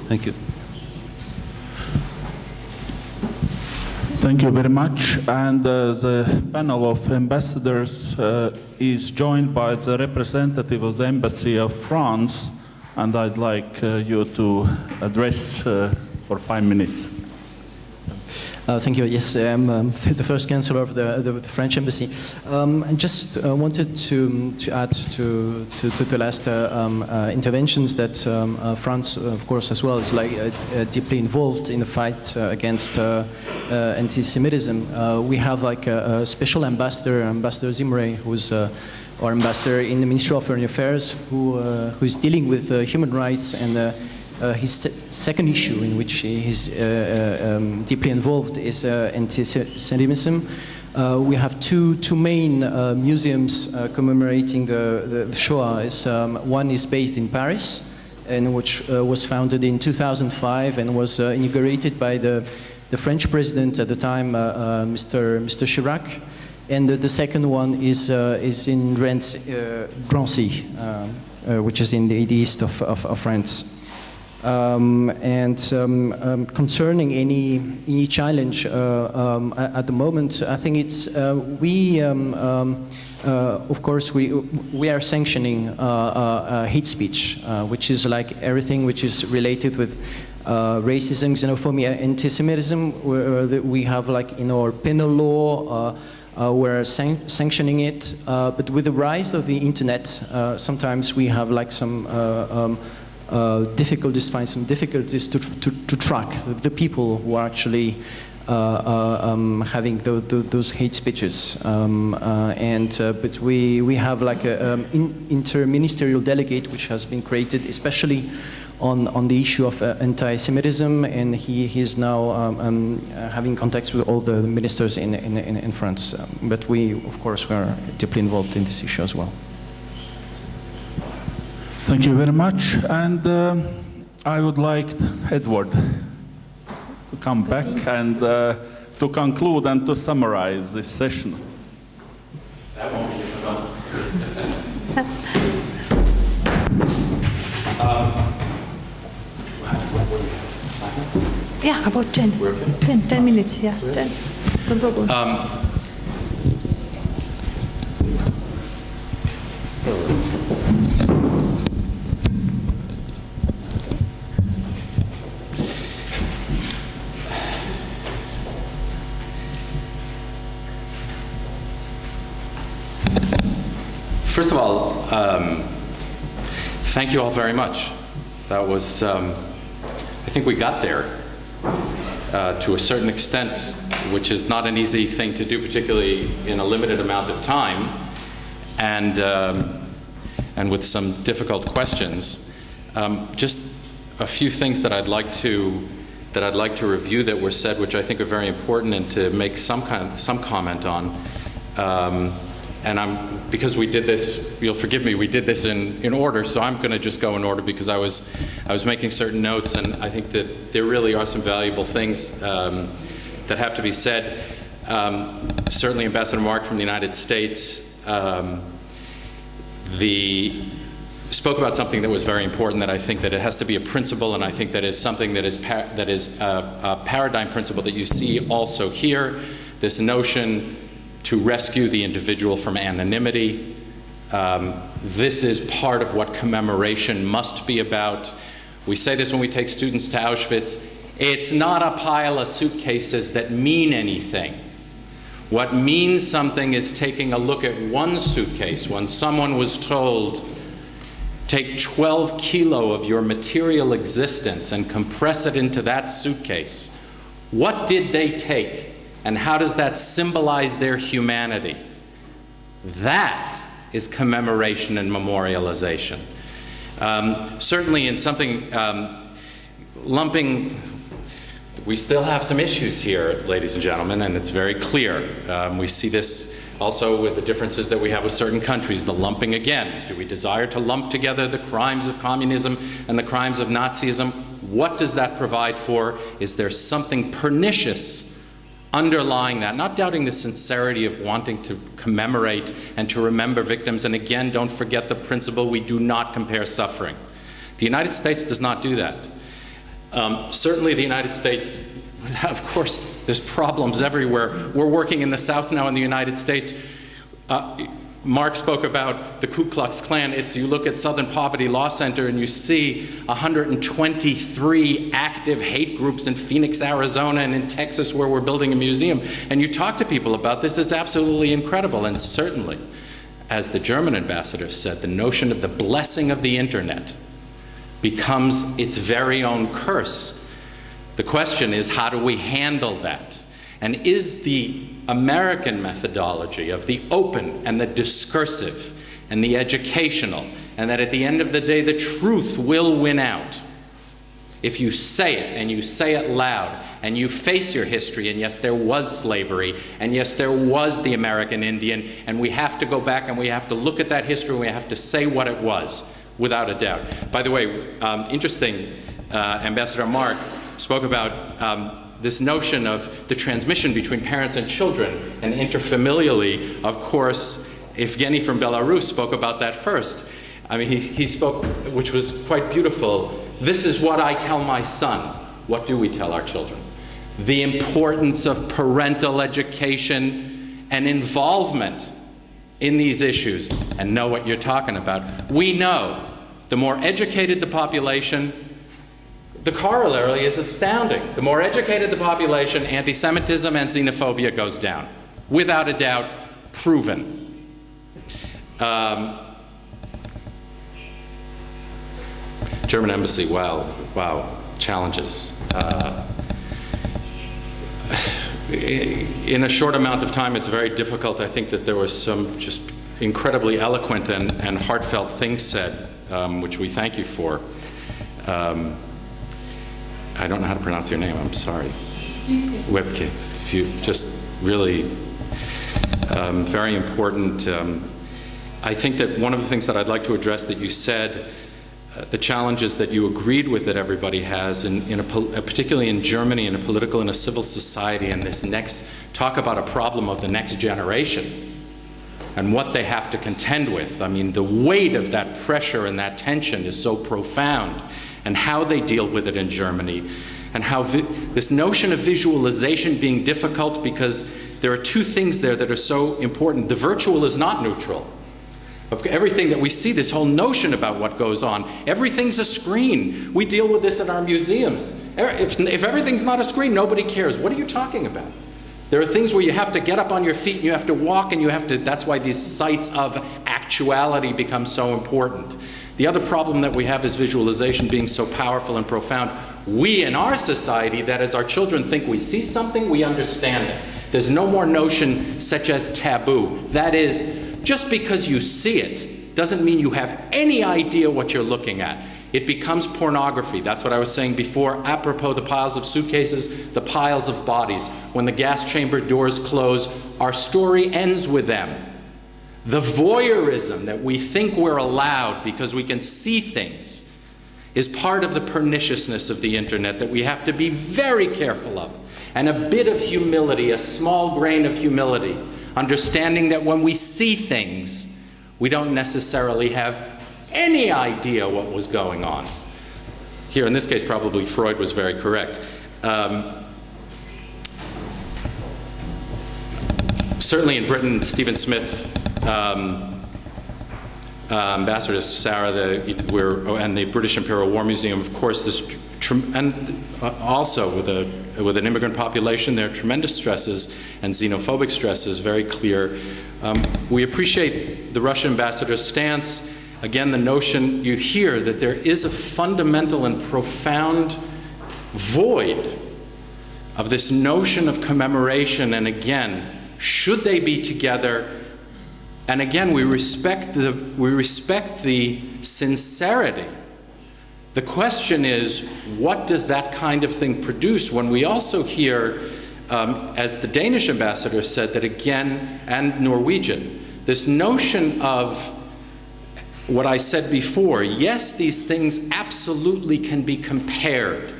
[SPEAKER 9] Thank you.
[SPEAKER 1] Thank you very much. And the panel of ambassadors is joined by the representative of the Embassy of France, and I'd like you to address for 5 minutes.
[SPEAKER 10] Thank you. Yes, I'm the first counselor of the French embassy. I just wanted to add to the last interventions that France, of course, as well, is deeply involved in the fight against anti-Semitism. We have a special ambassador, Ambassador Zimre, who's our ambassador in the Ministry of Foreign Affairs, who is dealing with human rights and his second issue in which he's deeply involved is anti-Semitism. We have two main museums commemorating the Shoah. One is based in Paris, and which was founded in 2005 and was inaugurated by the French president at the time, Mr. Chirac. And the second one is in Drancy, which is in the east of France. Concerning any challenge at the moment, I think it's of course we are sanctioning hate speech, which is like everything which is related with racism, xenophobia, anti-Semitism. We have in our penal law. We're sanctioning it, but with the rise of the internet, sometimes we have some difficulties to track the people who are actually having those hate speeches. But we have an interministerial delegate which has been created especially on the issue of anti-Semitism, and he is now having contacts with all the ministers in France. But we, of course, we are deeply involved in this issue as well.
[SPEAKER 1] Thank you very much. And I would like Edward to come back and to conclude and to summarize this session.
[SPEAKER 11] That won't be difficult.
[SPEAKER 12] Yeah, about 10. 10 minutes, yeah. 10. No problem.
[SPEAKER 11] First of all, thank you all very much. That was, I think we got there to a certain extent, which is not an easy thing to do, particularly in a limited amount of time, and with some difficult questions. Just a few things that I'd like to review that were said, which I think are very important, and to make some comment on. And because we did this, you'll forgive me, we did this in order, so I'm going to just go in order because I was making certain notes, and I think that there really are some valuable things that have to be said. Certainly Ambassador Mark from the United States spoke about something that was very important, that I think that it has to be a principle, and I think that is something that is a paradigm principle that you see also here, this notion to rescue the individual from anonymity. This is part of what commemoration must be about. We say this when we take students to Auschwitz. It's not a pile of suitcases that mean anything. What means something is taking a look at one suitcase. When someone was told, take 12 kilo of your material existence and compress it into that suitcase, what did they take? And how does that symbolize their humanity? That is commemoration and memorialization. Certainly in something lumping, we still have some issues here, ladies and gentlemen, and it's very clear. We see this also with the differences that we have with certain countries, the lumping again. Do we desire to lump together the crimes of communism and the crimes of Nazism? What does that provide for? Is there something pernicious underlying that? Not doubting the sincerity of wanting to commemorate and to remember victims. And again, don't forget the principle, we do not compare suffering. The United States does not do that. Certainly the United States, of course, there's problems everywhere. We're working in the South now in the United States. Mark spoke about the Ku Klux Klan. You look at Southern Poverty Law Center and you see 123 active hate groups in Phoenix, Arizona, and in Texas where we're building a museum. And you talk to people about this, it's absolutely incredible. And certainly, as the German ambassador said, the notion of the blessing of the internet becomes its very own curse. The question is, how do we handle that? And is the American methodology of the open and the discursive and the educational, and that at the end of the day the truth will win out if you say it, and you say it loud, and you face your history, and yes, there was slavery, and yes, there was the American Indian, and we have to go back and we have to look at that history and we have to say what it was, without a doubt. By the way, interesting, Ambassador Mark spoke about this notion of the transmission between parents and children, and interfamilially. Of course, Evgeny from Belarus spoke about that first. I mean, he spoke, which was quite beautiful. This is what I tell my son. What do we tell our children? The importance of parental education and involvement in these issues, and know what you're talking about. We know the more educated the population, the corollary is astounding. The more educated the population, anti-Semitism and xenophobia goes down. Without a doubt, proven. German embassy, wow, challenges. In a short amount of time, it's very difficult. I think that there was some just incredibly eloquent and heartfelt things said, which we thank you for. I don't know how to pronounce your name, I'm sorry. Webke. If you just really, very important. I think that one of the things that I'd like to address that you said, the challenges that you agreed with that everybody has, particularly in Germany, in a political and a civil society, and this next, talk about a problem of the next generation and what they have to contend with. I mean, the weight of that pressure and that tension is so profound, and how they deal with it in Germany, and how this notion of visualization being difficult, because there are two things there that are so important. The virtual is not neutral. Of everything that we see, this whole notion about what goes on, everything's a screen. We deal with this in our museums. If everything's not a screen, nobody cares. What are you talking about? There are things where you have to get up on your feet and you have to walk, and you have to, that's why these sites of actuality become so important. The other problem that we have is visualization being so powerful and profound. We in our society, that as our children think we see something, we understand it. There's no more notion such as taboo. That is, just because you see it doesn't mean you have any idea what you're looking at. It becomes pornography. That's what I was saying before, apropos the piles of suitcases, the piles of bodies. When the gas chamber doors close, our story ends with them. The voyeurism that we think we're allowed because we can see things is part of the perniciousness of the internet that we have to be very careful of. And a bit of humility, a small grain of humility, understanding that when we see things, we don't necessarily have any idea what was going on. Here, in this case, probably Freud was very correct. Certainly in Britain, Stephen Smith, Ambassador Sarah, and the British Imperial War Museum, of course, and also with an immigrant population, there are tremendous stresses and xenophobic stresses, very clear. We appreciate the Russian ambassador's stance. Again, the notion, you hear that there is a fundamental and profound void of this notion of commemoration, and again, should they be together? And again, we respect the sincerity. The question is, what does that kind of thing produce? When we also hear, as the Danish ambassador said, that again, and Norwegian, this notion of what I said before, yes, these things absolutely can be compared.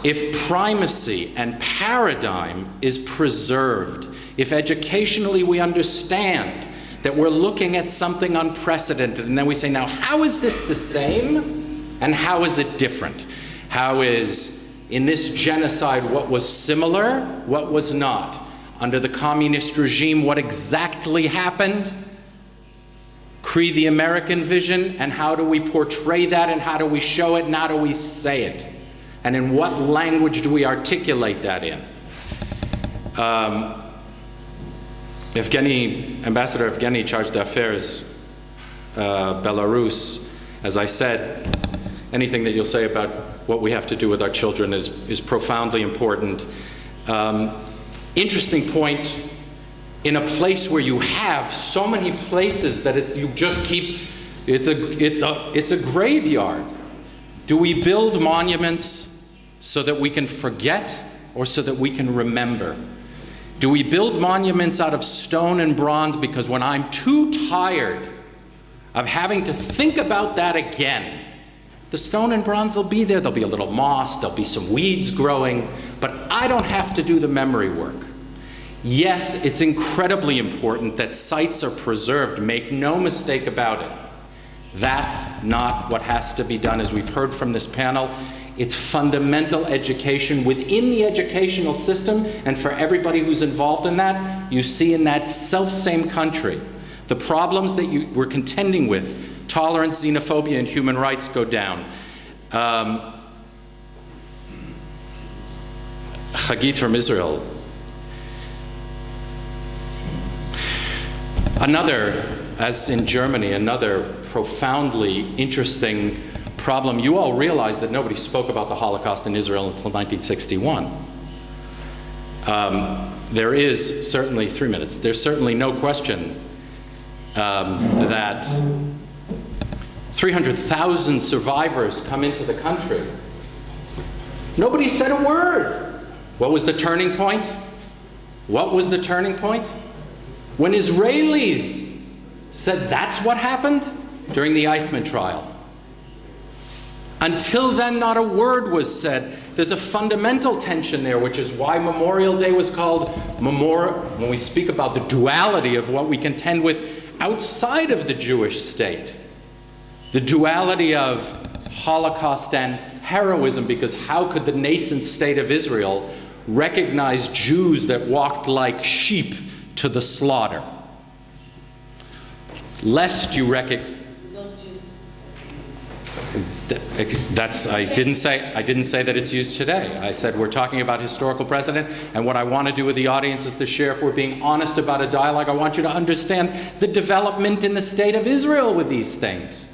[SPEAKER 11] If primacy and paradigm is preserved, if educationally we understand that we're looking at something unprecedented, and then we say, now, how is this the same, and how is it different? How is, in this genocide, what was similar, what was not? Under the communist regime, what exactly happened? Cree the American vision, and how do we portray that, and how do we show it, and how do we say it? And in what language do we articulate that in? Ambassador Evgeny, chargé d'affaires, Belarus, as I said, anything that you'll say about what we have to do with our children is profoundly important. Interesting point, in a place where you have so many places that it's a graveyard. Do we build monuments so that we can forget or so that we can remember? Do we build monuments out of stone and bronze because when I'm too tired of having to think about that again, the stone and bronze will be there, there'll be a little moss, there'll be some weeds growing, but I don't have to do the memory work. Yes, it's incredibly important that sites are preserved, make no mistake about it. That's not what has to be done, as we've heard from this panel. It's fundamental education within the educational system, and for everybody who's involved in that, you see in that self-same country, the problems that we're contending with, tolerance, xenophobia, and human rights go down. Chagit from Israel. Another, as in Germany, another profoundly interesting problem. You all realize that nobody spoke about the Holocaust in Israel until 1961. There is certainly, 3 minutes, there's certainly no question that 300,000 survivors come into the country. Nobody said a word. What was the turning point? What was the turning point? When Israelis said that's what happened during the Eichmann trial. Until then, not a word was said. There's a fundamental tension there, which is why Memorial Day was called Memorial, when we speak about the duality of what we contend with outside of the Jewish state. The duality of Holocaust and heroism, because how could the nascent state of Israel recognize Jews that walked like sheep to the slaughter? Lest you recognize. I didn't say that it's used today. I said we're talking about historical precedent, and what I want to do with the audience is to share, if we're being honest about a dialogue, I want you to understand the development in the state of Israel with these things.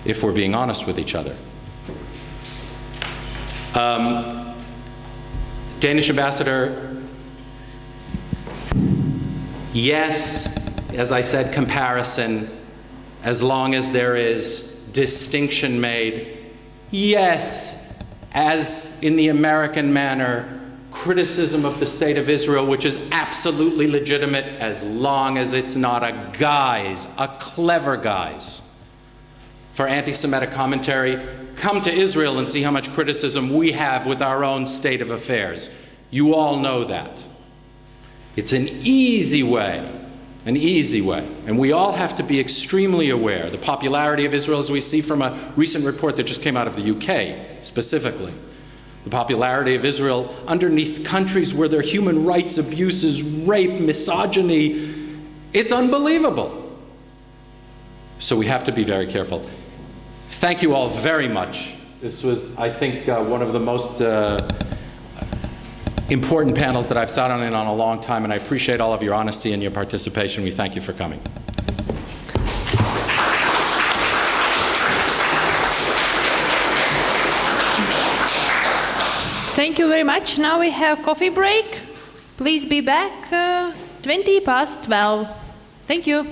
[SPEAKER 11] If we're being honest with each other. Danish ambassador, yes, as I said, comparison, as long as there is distinction made. Yes, as in the American manner, criticism of the state of Israel, which is absolutely legitimate as long as it's not a guise, a clever guise. For anti-Semitic commentary, come to Israel and see how much criticism we have with our own state of affairs. You all know that. It's an easy way. An easy way. And we all have to be extremely aware. The popularity of Israel, as we see from a recent report that just came out of the UK, specifically. The popularity of Israel underneath countries where there are human rights abuses, rape, misogyny. It's unbelievable. So we have to be very careful. Thank you all very much. This was, I think, one of the most important panels that I've sat on in a long time, and I appreciate all of your honesty and your participation. We thank you for coming.
[SPEAKER 12] Thank you very much. Now we have coffee break. Please be back
[SPEAKER 13] 20 past 12. Thank you.